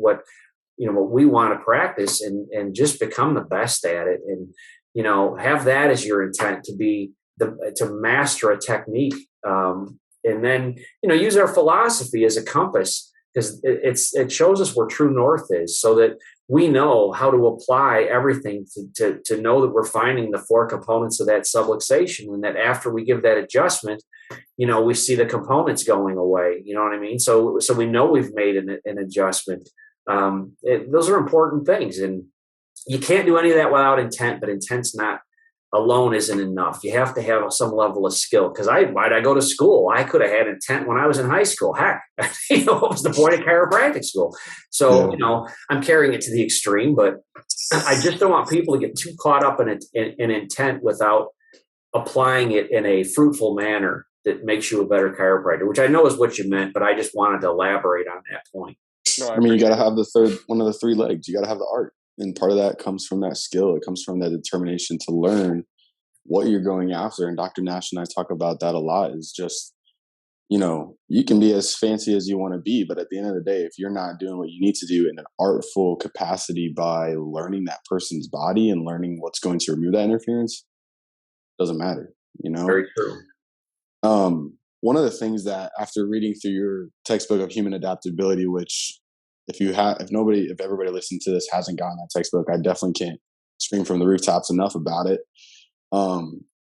we want to practice, and just become the best at it. And, have that as your intent, to master a technique. And then, use our philosophy as a compass, because it shows us where true north is, so that we know how to apply everything to know that we're finding the four components of that subluxation, and that after we give that adjustment, we see the components going away. You know what I mean? So we know we've made an adjustment. Those are important things, and you can't do any of that without intent. But intent's not alone isn't enough. You have to have some level of skill. Because why'd I go to school? I could have had intent when I was in high school. Heck, what was the point of chiropractic school? So, I'm carrying it to the extreme, but I just don't want people to get too caught up in intent without applying it in a fruitful manner that makes you a better chiropractor, which I know is what you meant, but I just wanted to elaborate on that point. No, you got to have one of the three legs. You got to have the art. And part of that comes from that skill. It comes from that determination to learn what you're going after. And Dr. Nash and I talk about that a lot, is just, you can be as fancy as you want to be, but at the end of the day, if you're not doing what you need to do in an artful capacity by learning that person's body and learning what's going to remove that interference, it doesn't matter, Very true. One of the things that, after reading through your textbook of human adaptability, which if everybody listening to this hasn't gotten that textbook, I definitely can't scream from the rooftops enough about it,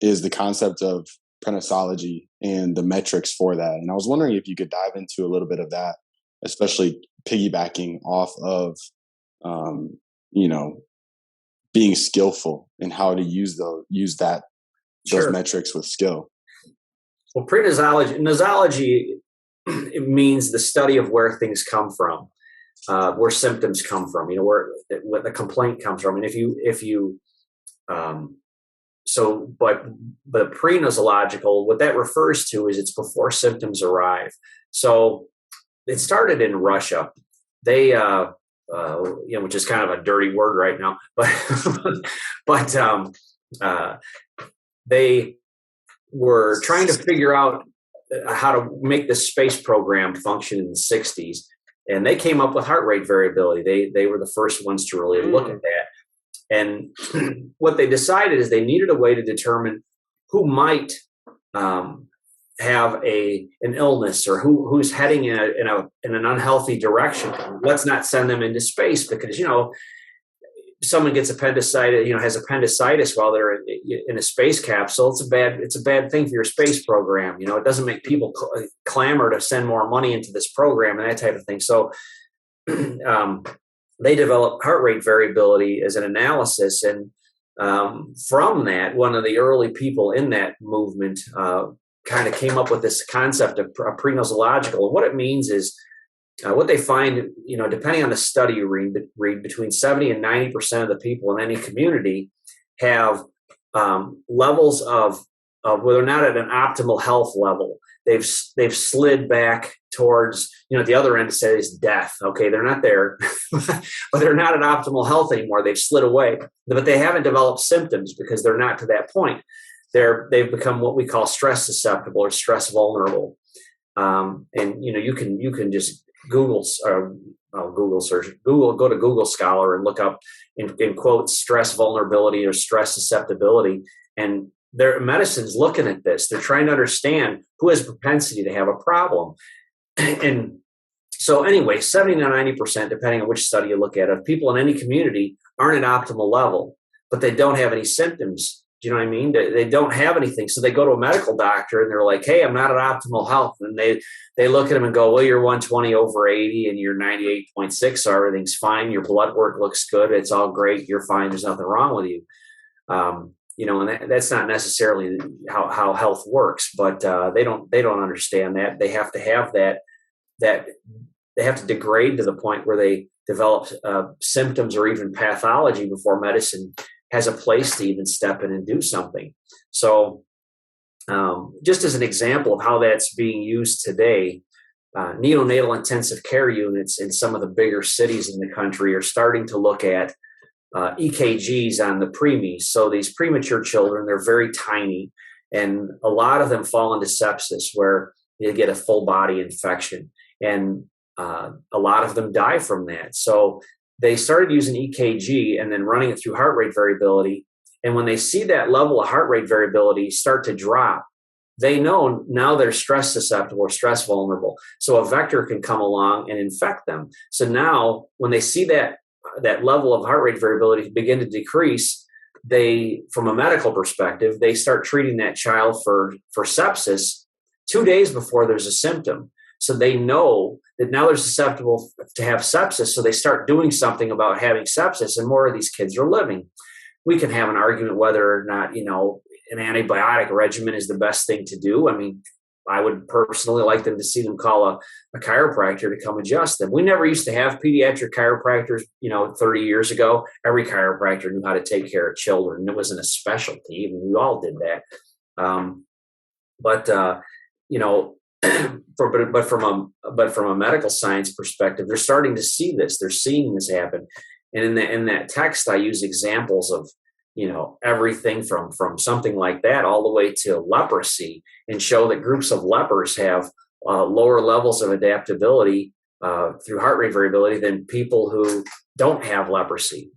is the concept of prenasology and the metrics for that. And I was wondering if you could dive into a little bit of that, especially piggybacking off of, being skillful and how to use those metrics with skill. Well, nosology, it means the study of where things come from. Where symptoms come from, where the complaint comes from. And but pre-nosological, what that refers to is it's before symptoms arrive. So it started in Russia. They, which is kind of a dirty word right now, but they were trying to figure out how to make the space program function in the 60s. And they came up with heart rate variability. They were the first ones to really look at that. And what they decided is they needed a way to determine who might have an illness, or who's heading in an unhealthy direction. Let's not send them into space, because someone gets appendicitis, has appendicitis while they're in a space capsule. It's a bad thing for your space program. It doesn't make people clamor to send more money into this program and that type of thing. So they developed heart rate variability as an analysis, and from that, one of the early people in that movement kind of came up with this concept of prenosological. And what it means is, what they find, depending on the study you read, between 70 and 90% of the people in any community have levels of where they're not at an optimal health level. They've slid back towards, the other end says death. Okay, they're not there, but they're not at optimal health anymore. They've slid away, but they haven't developed symptoms because they're not to that point. They've become what we call stress susceptible or stress vulnerable. And you can just go to Google Scholar and look up in quotes stress vulnerability or stress susceptibility, and their medicine's looking at this. They're trying to understand who has propensity to have a problem. And so anyway, 70 to 90%, depending on which study you look at, of people in any community aren't at optimal level, but they don't have any symptoms. Do you know what I mean? They don't have anything. So they go to a medical doctor and they're like, hey, I'm not at optimal health. And they look at them and go, well, you're 120 over 80 and you're 98.6. So everything's fine. Your blood work looks good. It's all great. You're fine. There's nothing wrong with you. And that's not necessarily how health works, but they don't understand that. They have to have that they have to degrade to the point where they develop symptoms or even pathology before medicine has a place to even step in and do something. So just as an example of how that's being used today, neonatal intensive care units in some of the bigger cities in the country are starting to look at EKGs on the preemies. So these premature children, they're very tiny, and a lot of them fall into sepsis where they get a full body infection, and a lot of them die from that. So they started using EKG and then running it through heart rate variability. And when they see that level of heart rate variability start to drop, they know now they're stress susceptible or stress vulnerable. So a vector can come along and infect them. So now when they see that level of heart rate variability begin to decrease, from a medical perspective, they start treating that child for sepsis 2 days before there's a symptom. So they know that now they're susceptible to have sepsis. So they start doing something about having sepsis, and more of these kids are living. We can have an argument whether or not, an antibiotic regimen is the best thing to do. I mean, I would personally like them to see them call a chiropractor to come adjust them. We never used to have pediatric chiropractors, 30 years ago. Every chiropractor knew how to take care of children. It wasn't a specialty. I mean, we all did that. But from a medical science perspective, they're starting to see this. They're seeing this happen. And in that text, I use examples of, everything from something like that all the way to leprosy, and show that groups of lepers have lower levels of adaptability through heart rate variability than people who don't have leprosy.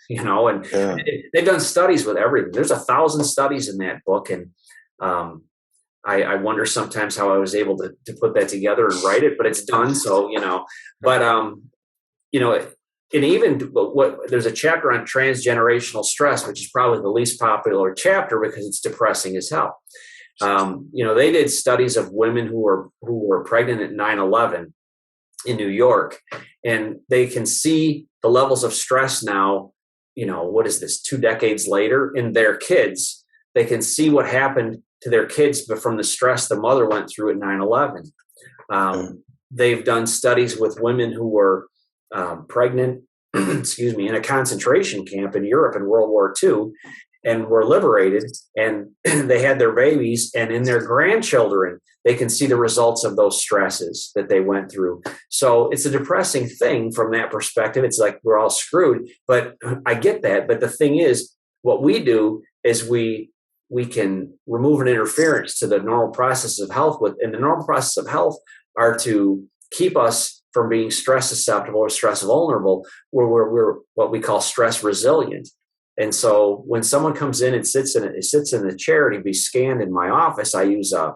And Yeah. they've done studies with everything. There's 1,000 studies in that book, and I wonder sometimes how I was able to put that together and write it, but it's done. So, and even there's a chapter on transgenerational stress, which is probably the least popular chapter because it's depressing as hell. They did studies of women who were pregnant at 9/11 in New York, and they can see the levels of stress now, what is this, 2 decades later in their kids. They can see what happened to their kids, but from the stress the mother went through at 9/11. They've done studies with women who were pregnant, in a concentration camp in Europe in World War II, and were liberated, and they had their babies, and in their grandchildren, they can see the results of those stresses that they went through. So it's a depressing thing from that perspective. It's like we're all screwed, but I get that. But the thing is, what we do is we can remove an interference to the normal process of health and the normal process of health are to keep us from being stress susceptible or stress vulnerable. We're what we call stress resilient. And so when someone comes in and sits in the chair to be scanned in my office, I use a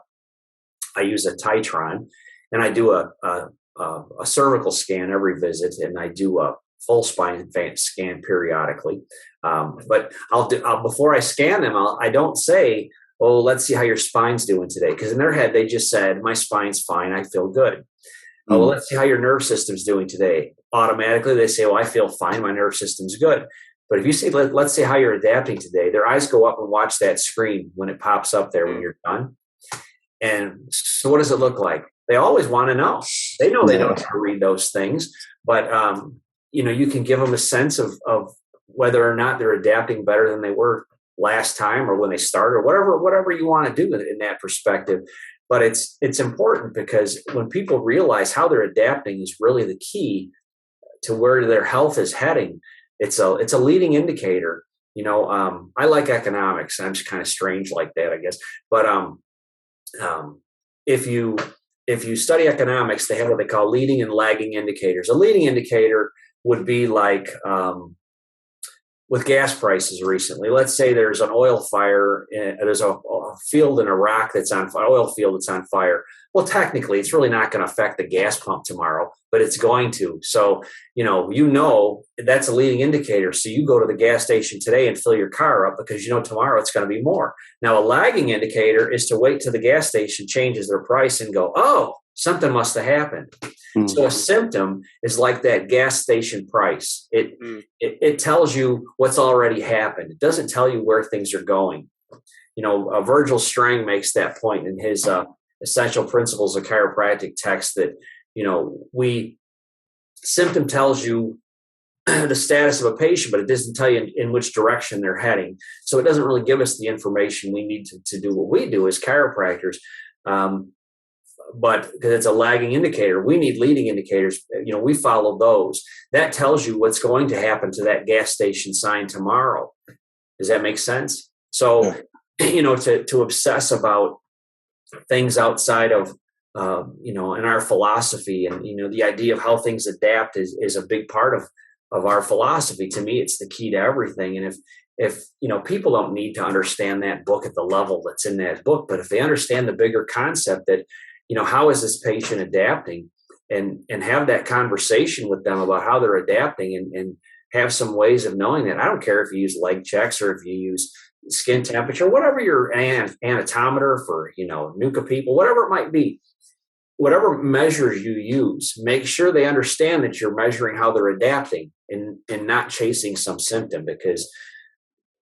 Titron, and I do a cervical scan every visit, and I do a full spine scan periodically. But before I scan them, I don't say, "Oh, let's see how your spine's doing today," because in their head they just said, "My spine's fine, I feel good." "Oh, well, let's see how your nerve system's doing today." Automatically they say, "Well, I feel fine, my nerve system's good." But if you say, let's see how you're adapting today, their eyes go up and watch that screen when it pops up there when you're done. And so what does it look like? They always want to know. They know they don't have to read those things, but you can give them a sense of whether or not they're adapting better than they were last time or when they started, or whatever you want to do in that perspective. But it's important, because when people realize how they're adapting is really the key to where their health is heading. It's a leading indicator. I like economics. I'm just kind of strange like that, I guess. But if you study economics, they have what they call leading and lagging indicators. A leading indicator would be like with gas prices recently. Let's say there's an oil fire. There's a field in Iraq that's on fire, oil field that's on fire. Well, technically, it's really not going to affect the gas pump tomorrow, but it's going to. So, that's a leading indicator. So you go to the gas station today and fill your car up, because tomorrow it's going to be more. Now, a lagging indicator is to wait till the gas station changes their price and go, "Oh, something must have happened." Mm-hmm. So a symptom is like that gas station price. It tells you what's already happened. It doesn't tell you where things are going. Virgil Strang makes that point in his Essential Principles of Chiropractic text, that symptom tells you the status of a patient, but it doesn't tell you in which direction they're heading. So it doesn't really give us the information we need to do what we do as chiropractors. But because it's a lagging indicator, we need leading indicators. We follow those. That tells you what's going to happen to that gas station sign tomorrow. Does that make sense? So, to obsess about things outside of, in our philosophy, and, the idea of how things adapt is a big part of our philosophy. To me, it's the key to everything. And if people don't need to understand that book at the level that's in that book, but if they understand the bigger concept that, how is this patient adapting, and have that conversation with them about how they're adapting, and have some ways of knowing that. I don't care if you use leg checks or if you use skin temperature, whatever your anatometer for, NUCA people, whatever it might be, whatever measures you use, make sure they understand that you're measuring how they're adapting and not chasing some symptom, because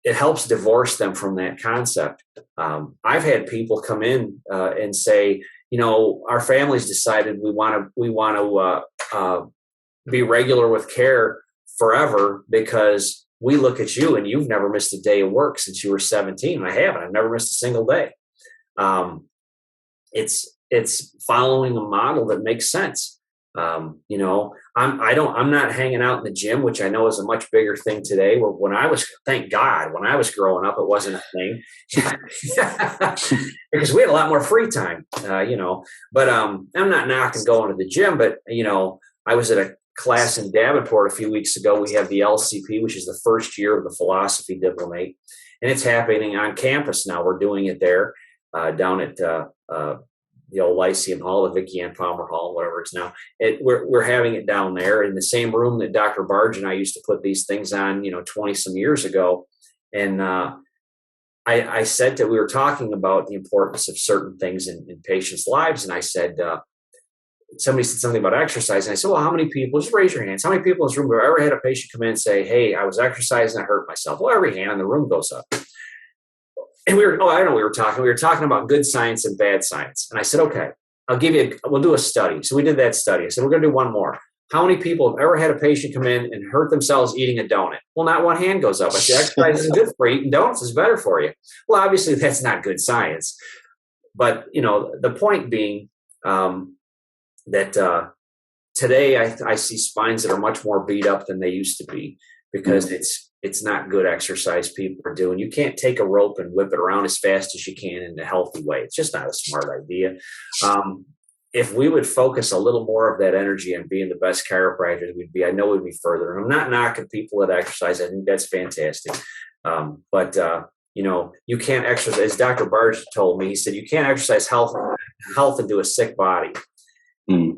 it helps divorce them from that concept. I've had people come in and say, our family's decided we want to be regular with care forever, because we look at you and you've never missed a day of work since you were 17. I haven't. I've never missed a single day. It's following a model that makes sense. I'm not hanging out in the gym, which I know is a much bigger thing today. Thank God, when I was growing up, it wasn't a thing because we had a lot more free time, but I'm not knocking going to the gym, but I was at a class in Davenport a few weeks ago. We have the LCP, which is the first year of the philosophy diplomate, and it's happening on campus now. We're doing it there down at the old Lyceum Hall, the Vicki Ann Palmer Hall, whatever it's now. We're having it down there in the same room that Dr. Barge and I used to put these things on, 20 some years ago. And I said that we were talking about the importance of certain things in patients' lives. And I said, somebody said something about exercise. And I said, well, how many people, just raise your hands, how many people in this room have ever had a patient come in and say, hey, I was exercising, I hurt myself? Well, every hand in the room goes up. And I don't know what we were talking. We were talking about good science and bad science. And I said, okay, we'll do a study. So we did that study. I said, we're going to do one more. How many people have ever had a patient come in and hurt themselves eating a donut? Well, not one hand goes up. I said, exercise is good for you. Eating donuts is better for you. Well, obviously that's not good science. But, the point being that today I see spines that are much more beat up than they used to be, because it's not good exercise people are doing. You can't take a rope and whip it around as fast as you can in a healthy way. It's just not a smart idea. if we would focus a little more of that energy on being the best chiropractors we'd be, I know we'd be further. And I'm not knocking people that exercise. I think that's fantastic. But you can't exercise. As Dr. Barge told me, he said, you can't exercise health into a sick body. And,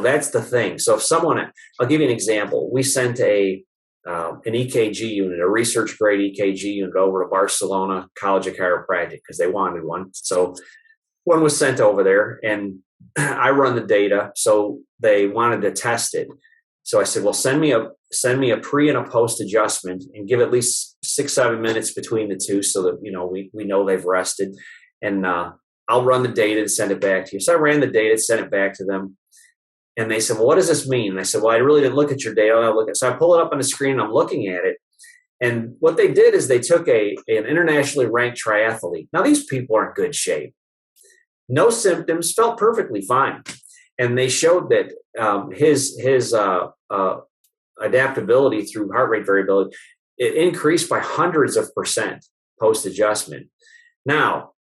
that's the thing. So if I'll give you an example. We sent an EKG unit, a research grade EKG unit over to Barcelona College of Chiropractic because they wanted one. So one was sent over there and I run the data. So they wanted to test it. So I said, well, send me a pre and a post adjustment and give at least 6-7 minutes between the two so that, we know they've rested, and I'll run the data and send it back to you. So I ran the data, sent it back to them. And they said, well, what does this mean? And I said, well, I really didn't look at your data. So I pull it up on the screen and I'm looking at it. And what they did is they took an internationally ranked triathlete. Now, these people are in good shape. No symptoms, felt perfectly fine. And they showed that his adaptability through heart rate variability, it increased by hundreds of percent post-adjustment. Now,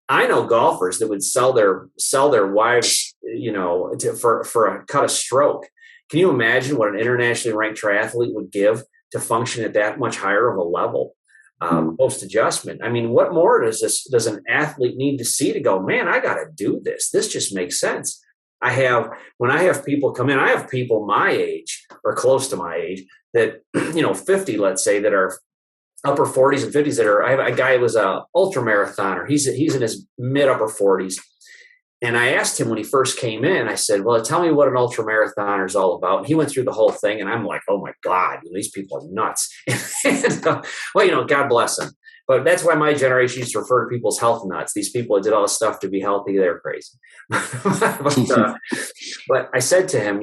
I know golfers that would sell their wives, for a cut of stroke. Can you imagine what an internationally ranked triathlete would give to function at that much higher of a level post-adjustment? I mean, what more does an athlete need to see to go, man, I got to do this. This just makes sense. When I have people come in, I have people my age or close to my age that, 50, let's say, that are upper 40s and 50s I have a guy who was a ultra marathoner. He's in his mid upper 40s. And I asked him when he first came in, I said, well, tell me what an ultra marathoner is all about. And he went through the whole thing and I'm like, oh my God, these people are nuts. God bless them. But that's why my generation used to refer to people as health nuts. These people that did all this stuff to be healthy, they're crazy. But I said to him,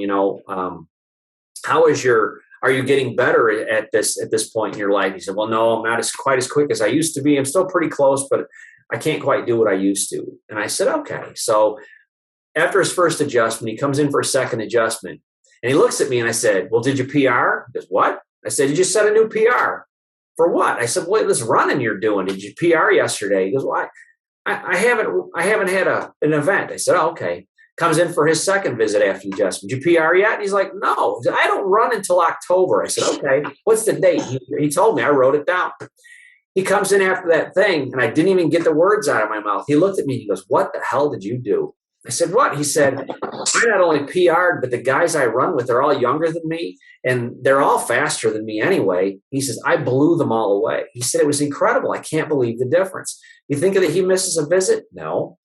are you getting better at this point in your life? He said, well, no, I'm not quite as quick as I used to be. I'm still pretty close, but I can't quite do what I used to. And I said, okay. So after his first adjustment, he comes in for a second adjustment and he looks at me and I said, well, did you PR? He goes, what? I said, you just set a new PR. For what? I said, well, this running you're doing, did you PR yesterday? He goes, well, I haven't had an event. I said, oh, okay. Comes in for his second visit after the adjustment. Did you PR yet? And he's like, no, I don't run until October. I said, okay, what's the date? He told me, I wrote it down. He comes in after that thing and I didn't even get the words out of my mouth. He looked at me and he goes, what the hell did you do? I said, what? He said, I not only PR'd, but the guys I run with are all younger than me and they're all faster than me anyway. He says, I blew them all away. He said, it was incredible. I can't believe the difference. You think that he misses a visit? No.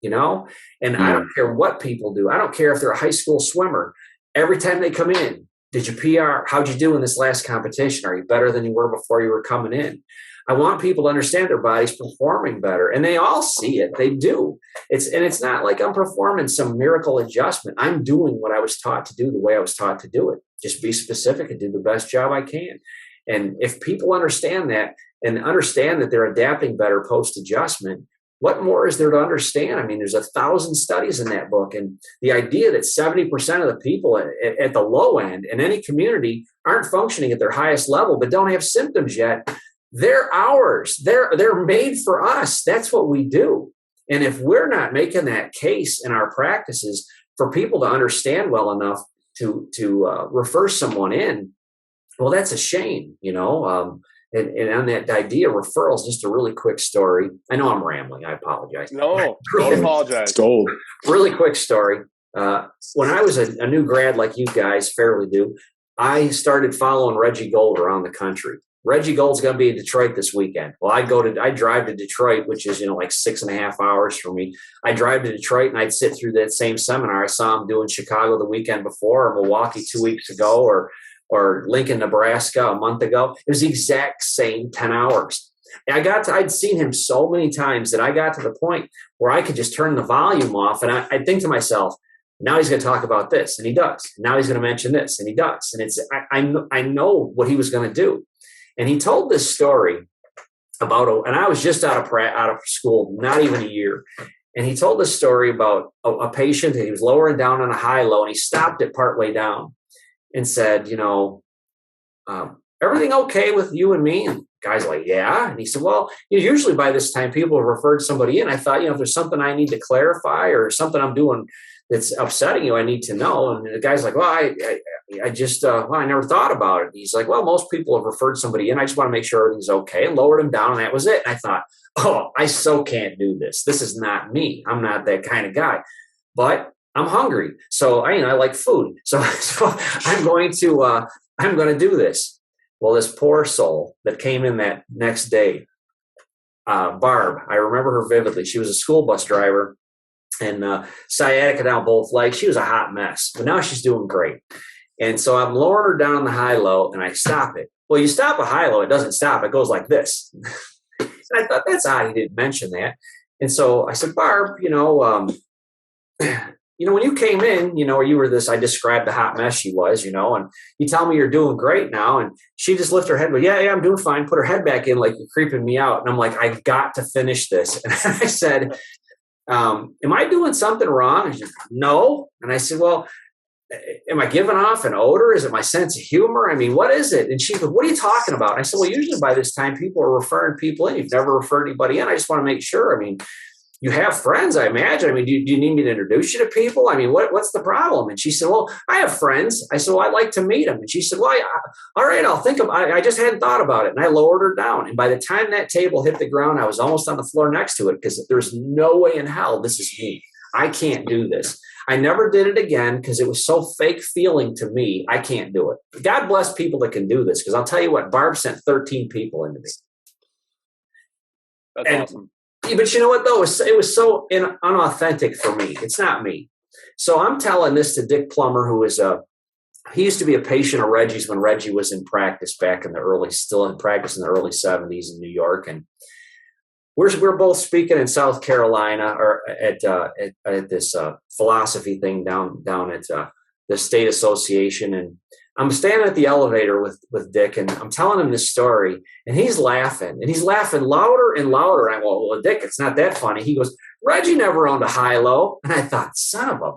And I don't care what people do. I don't care if they're a high school swimmer. Every time they come in, did you PR? How'd you do in this last competition? Are you better than you were before you were coming in? I want people to understand their body's performing better, and they all see it. They do. It's not like I'm performing some miracle adjustment. I'm doing what I was taught to do the way I was taught to do it. Just be specific and do the best job I can. And if people understand that and understand that they're adapting better post-adjustment, what more is there to understand? I mean, there's 1,000 studies in that book. And the idea that 70% of the people at the low end in any community aren't functioning at their highest level, but don't have symptoms yet, they're ours. They're made for us. That's what we do. And if we're not making that case in our practices for people to understand well enough to refer someone in, well, that's a shame, And on that idea of referrals, just a really quick story. I know I'm rambling. I apologize. No, don't apologize. It's gold. Really quick story. When I was a new grad like you guys fairly do, I started following Reggie Gold around the country. Reggie Gold's going to be in Detroit this weekend. Well, I drive to Detroit, which is, like 6.5 hours from me. I drive to Detroit and I'd sit through that same seminar. I saw him doing Chicago the weekend before, or Milwaukee 2 weeks ago, or Lincoln, Nebraska a month ago. It was the exact same 10 hours. I'd seen him so many times that I got to the point where I could just turn the volume off. And I'd think to myself, now he's going to talk about this. And he does. Now he's going to mention this. And he does. And I know what he was going to do. And he told this story about, and I was just out of school, not even a year. And he told this story about a patient that he was lowering down on a high-low, and he stopped it partway down and said, everything okay with you and me? And Guy's like, yeah. And he said, well, usually by this time people have referred somebody in. I thought, if there's something I need to clarify or something I'm doing that's upsetting you, I need to know. And the guy's like, well, I just, I never thought about it. He's like, well, most people have referred somebody in. I just want to make sure everything's okay, and lowered him down. And that was it. And I thought, oh, I so can't do this. This is not me. I'm not that kind of guy, but I'm hungry. So I like food. So I'm going to do this. Well, this poor soul that came in that next day, Barb, I remember her vividly. She was a school bus driver and sciatica down both legs. She was a hot mess, but now she's doing great. And so I'm lowering her down on the high-low, and I stop it. Well, you stop a high-low, it doesn't stop. It goes like this. And I thought, that's odd he didn't mention that. And so I said, Barb, when you came in, you were this, I described the hot mess she was, and you tell me you're doing great now. And she just lifted her head, but yeah, I'm doing fine. Put her head back in like you're creeping me out. And I'm like, I got to finish this. And I said, am I doing something wrong? And she said, no. And I said, well, am I giving off an odor? Is it my sense of humor? I mean, what is it? And she said, what are you talking about? And I said, well, usually by this time people are referring people in. You've never referred anybody in. I just want to make sure. I mean, you have friends, I imagine. I mean, do you need me to introduce you to people? I mean, what's the problem? And she said, well, I have friends. I said, well, I'd like to meet them. And she said, well, all right, I'll think of I just hadn't thought about it. And I lowered her down. And by the time that table hit the ground, I was almost on the floor next to it because there's no way in hell this is me. I can't do this. I never did it again because it was so fake feeling to me. I can't do it. God bless people that can do this, because I'll tell you what, Barb sent 13 people into me. That's awesome. But you know what, though? It was so unauthentic for me. It's not me. So I'm telling this to Dick Plummer, who is he used to be a patient of Reggie's when Reggie was in practice back in still in practice in the early 70s in New York. And we're both speaking in South Carolina or at this philosophy thing down at the state association. And I'm standing at the elevator with Dick, and I'm telling him this story, and he's laughing louder and louder. And I go, well, Dick, it's not that funny. He goes, Reggie never owned a high-low. And I thought, son of a.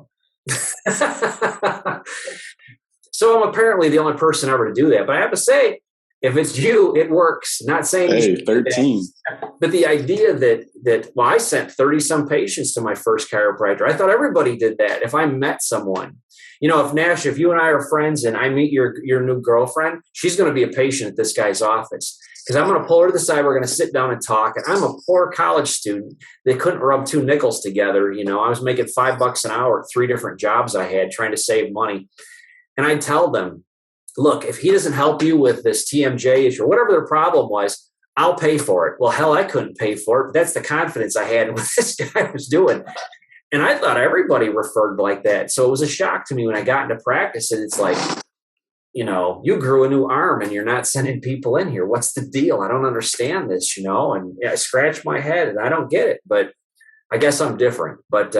So I'm apparently the only person ever to do that. But I have to say, if it's you, it works. Not saying 13. But the idea that I sent 30 some patients to my first chiropractor. I thought everybody did that. If I met someone, if Nash, if you and I are friends and I meet your new girlfriend, she's going to be a patient at this guy's office, because I'm going to pull her to the side. We're going to sit down and talk. And I'm a poor college student that couldn't rub two nickels together. I was making $5 an hour at 3 different jobs I had trying to save money. And I tell them, look, if he doesn't help you with this TMJ issue or whatever their problem was, I'll pay for it. Well, hell, I couldn't pay for it. But that's the confidence I had in what this guy was doing. And I thought everybody referred like that. So it was a shock to me when I got into practice. And it's like, you grew a new arm and you're not sending people in here. What's the deal? I don't understand this, And I scratch my head and I don't get it. But I guess I'm different. But,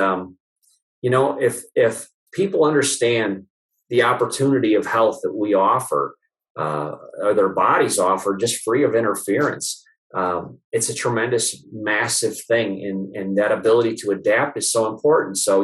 if people understand the opportunity of health that we offer, or their bodies offer, just free of interference, it's a tremendous, massive thing. And that ability to adapt is so important. So,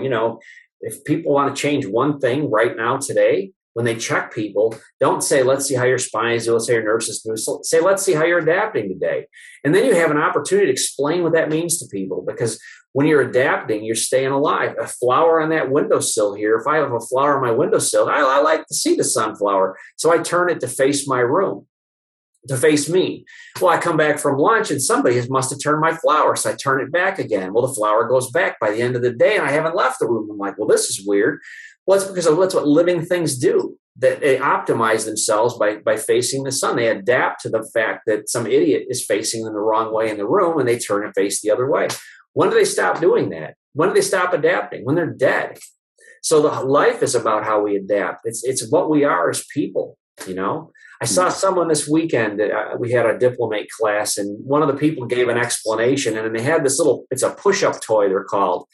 if people want to change one thing right now today, when they check people, don't say, let's see how your spine is doing, let's see how your nervous system is doing. Say, let's see how you're adapting today. And then you have an opportunity to explain what that means to people, because when you're adapting, you're staying alive. A flower on that windowsill here, if I have a flower on my windowsill, I like to see the sunflower. So I turn it to face my room, to face me. Well, I come back from lunch and somebody must have turned my flower. So I turn it back again. Well, the flower goes back by the end of the day and I haven't left the room. I'm like, well, this is weird. Well, it's because that's what living things do. That they optimize themselves by facing the sun. They adapt to the fact that some idiot is facing them the wrong way in the room and they turn and face the other way. When do they stop doing that? When do they stop adapting? When they're dead. So the life is about how we adapt. It's what we are as people, I saw someone this weekend that we had a diplomate class, and one of the people gave an explanation, and they had this it's a push-up toy, they're called.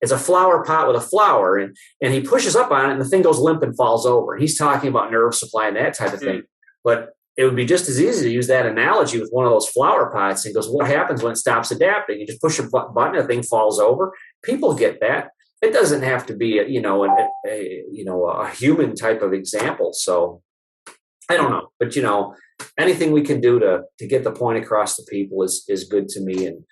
It's a flower pot with a flower, and he pushes up on it, and the thing goes limp and falls over. And he's talking about nerve supply and that type of thing. But it would be just as easy to use that analogy with one of those flower pots. And he goes, what happens when it stops adapting? You just push a button, the thing falls over. People get that. It doesn't have to be a human type of example. So I don't know, but anything we can do to get the point across to people is good to me. And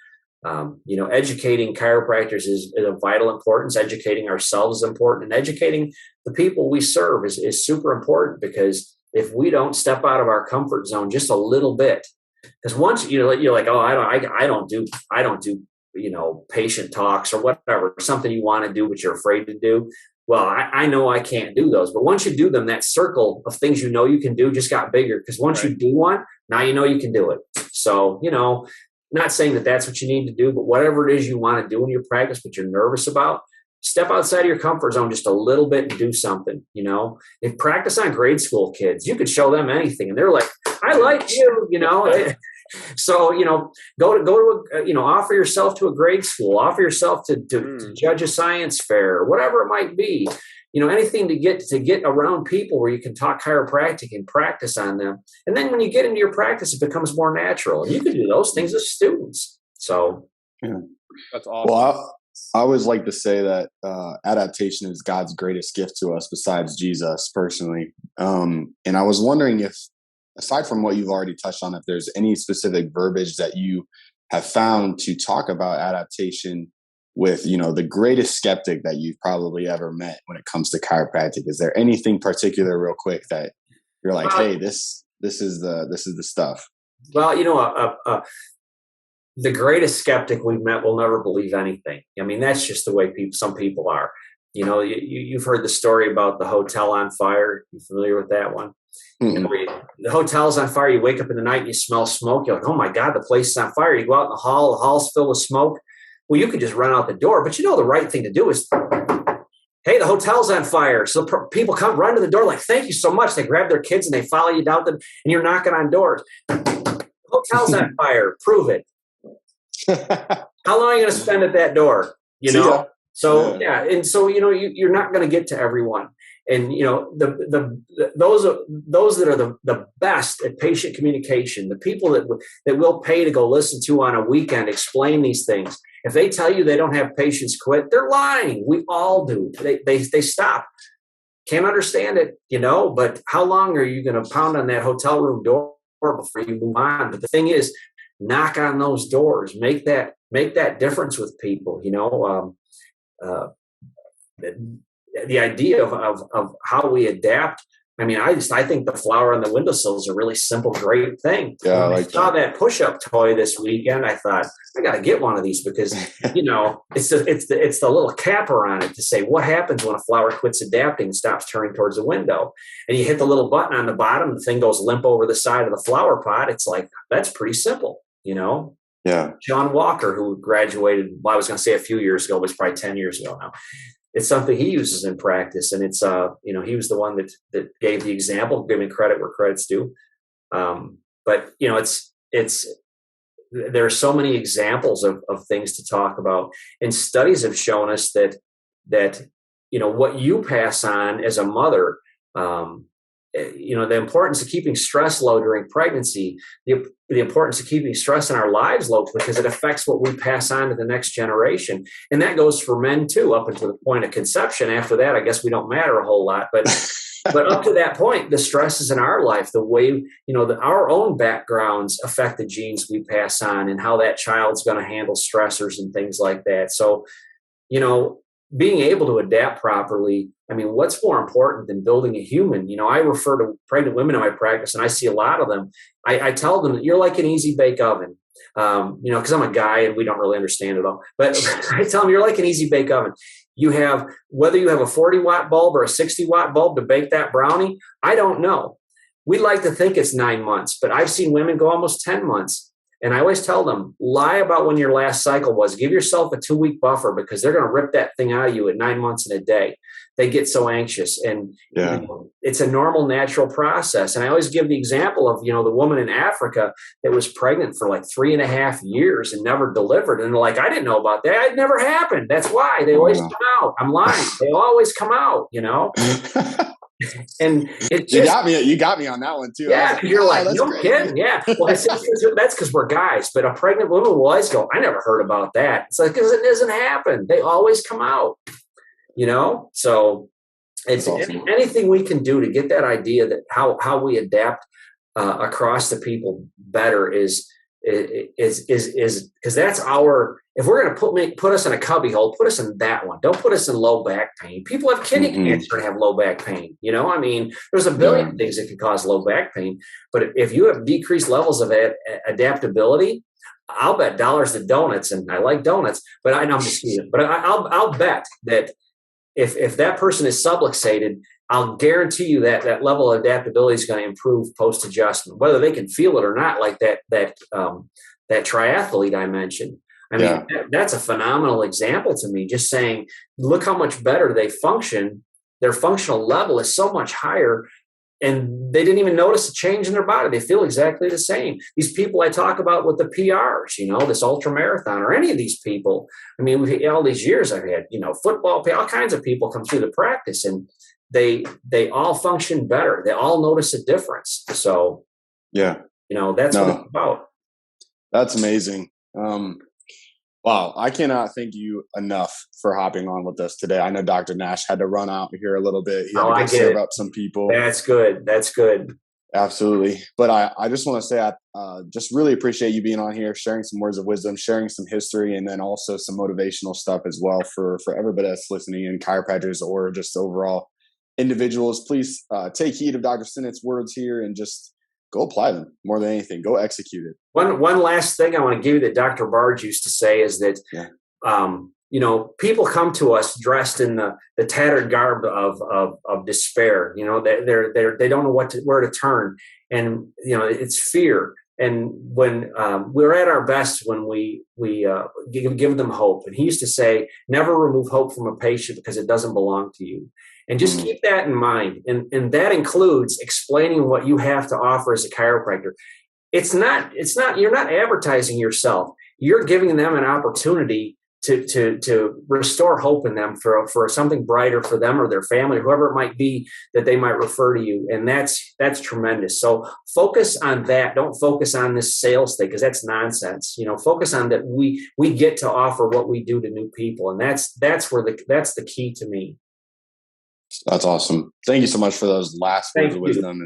educating chiropractors is of vital importance. Educating ourselves is important, and educating the people we serve is super important, because if we don't step out of our comfort zone just a little bit, because once you're like, oh, I don't do patient talks or whatever, something you want to do but you're afraid to do. Well, I know I can't do those, but once you do them, that circle of things you can do just got bigger, because once you do one, now you can do it. So not saying that that's what you need to do, but whatever it is you want to do in your practice, but you're nervous about, step outside of your comfort zone just a little bit and do something. If practice on grade school kids, you could show them anything and they're like, I like you, So, go to offer yourself to a grade school, offer yourself to judge a science fair, whatever it might be. Anything to get around people where you can talk chiropractic and practice on them. And then when you get into your practice, it becomes more natural. And you can do those things as students. So that's awesome. Well, I always like to say that adaptation is God's greatest gift to us besides Jesus, personally. And I was wondering if, aside from what you've already touched on, if there's any specific verbiage that you have found to talk about adaptation with, the greatest skeptic that you've probably ever met when it comes to chiropractic. Is there anything particular, real quick, that you're like, hey, this is the stuff? Well, the greatest skeptic we've met will never believe anything. I mean, that's just the way some people are. You've heard the story about the hotel on fire. You familiar with that one? Mm-hmm. The hotel's on fire. You wake up in the night and you smell smoke. You're like, oh my God, the place is on fire. You go out in the hall's filled with smoke. Well, you could just run out the door, but the right thing to do is, hey, the hotel's on fire. So people come run to the door like, thank you so much. They grab their kids and they follow you down, and you're knocking on doors. Hotel's on fire. Prove it. How long are you going to spend at that door? So yeah, and so you're not going to get to everyone, and those that are the best at patient communication, the people that will pay to go listen to on a weekend explain these things. If they tell you they don't have patients quit, they're lying. We all do. They stop. Can't understand it, But how long are you going to pound on that hotel room door before you move on? But the thing is, knock on those doors. Make that difference with people. The idea of how we adapt. I mean, I think the flower on the windowsill is a really simple, great thing. Yeah, I saw that push-up toy this weekend. I thought, I got to get one of these because, it's the little capper on it to say what happens when a flower quits adapting and stops turning towards the window. And you hit the little button on the bottom, the thing goes limp over the side of the flower pot. It's like, that's pretty simple, Yeah. John Walker, who graduated, I was going to say a few years ago, but it's probably 10 years ago now. It's something he uses in practice, and it's he was the one that gave the example, giving credit where credit's due. But it's there are so many examples of things to talk about, and studies have shown us that what you pass on as a mother, the importance of keeping stress low during pregnancy, the importance of keeping stress in our lives low, because it affects what we pass on to the next generation. And that goes for men too, up until the point of conception. After that, I guess we don't matter a whole lot, but up to that point, the stresses in our life, the way, our own backgrounds affect the genes we pass on and how that child's going to handle stressors and things like that. So, being able to adapt properly, I mean, what's more important than building a human? I refer to pregnant women in my practice, and I see a lot of them. I tell them that you're like an easy bake oven, because I'm a guy and we don't really understand it all. But I tell them you're like an easy bake oven. Whether you have a 40-watt bulb or a 60-watt bulb to bake that brownie, I don't know. We like to think it's 9 months, but I've seen women go almost 10 months. And I always tell them, lie about when your last cycle was. Give yourself a 2-week buffer, because they're going to rip that thing out of you at 9 months and a day. They get so anxious, and it's a normal, natural process. And I always give the example of, the woman in Africa that was pregnant for like 3.5 years and never delivered. And they're like, I didn't know about that. It never happened. That's why they always come out. I'm lying. They always come out, And it just, you got me on that one too. Yeah, because you're like, no kidding. Yeah. Well, that's because we're guys. But a pregnant woman will always go, I never heard about that. It's like, because it doesn't happen. They always come out, So It's awesome. anything we can do to get that idea that how we adapt across the people better is because that's our, if we're going to put us in a cubby hole, put us in that one. Don't put us in low back pain. People have kidney cancer and have low back pain. I mean, there's a billion things that can cause low back pain, but if you have decreased levels of adaptability, I'll bet dollars to donuts, and I like donuts, but I'm just kidding. But I'll bet that if that person is subluxated, I'll guarantee you that level of adaptability is going to improve post adjustment, whether they can feel it or not. Like that triathlete I mentioned. I mean, that's a phenomenal example to me. Just saying, look how much better they function. Their functional level is so much higher, and they didn't even notice a change in their body. They feel exactly the same. These people I talk about with the PRs, this ultra marathon, or any of these people. I mean, all these years I've had, football, all kinds of people come through the practice, and they all function better. They all notice a difference. So, that's what it's about. That's amazing. Wow, I cannot thank you enough for hopping on with us today. I know Dr. Nash had to run out here a little bit. He had to go serve up some people. That's good. Absolutely. But I just want to say I just really appreciate you being on here, sharing some words of wisdom, sharing some history, and then also some motivational stuff as well for everybody that's listening in, chiropractors or just overall individuals. Please take heed of Dr. Sinnott's words here and just go apply them more than anything. Go execute it. One last thing I want to give you that Dr. Barge used to say is that, people come to us dressed in the tattered garb of despair. They don't know where to turn, and it's fear. And when we're at our best, when we give them hope. And he used to say, never remove hope from a patient because it doesn't belong to you. And just keep that in mind. And that includes explaining what you have to offer as a chiropractor. It's not, you're not advertising yourself. You're giving them an opportunity to restore hope in them for something brighter for them or their family, or whoever it might be that they might refer to you. And that's tremendous. So focus on that. Don't focus on this sales thing, because that's nonsense. Focus on that we get to offer what we do to new people. And that's the key to me. That's awesome. Thank you so much for those last words of wisdom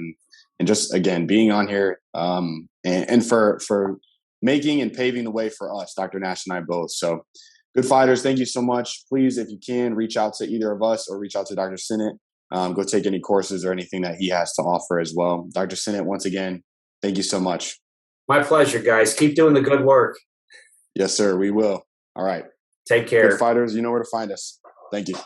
and just, again, being on here and for making and paving the way for us, Dr. Nash and I both. So Good Fight-ers, thank you so much. Please, if you can, reach out to either of us or reach out to Dr. Sinnott. Go take any courses or anything that he has to offer as well. Dr. Sinnott, once again, thank you so much. My pleasure, guys. Keep doing the good work. Yes, sir. We will. All right. Take care. Good Fight-ers, you know where to find us. Thank you.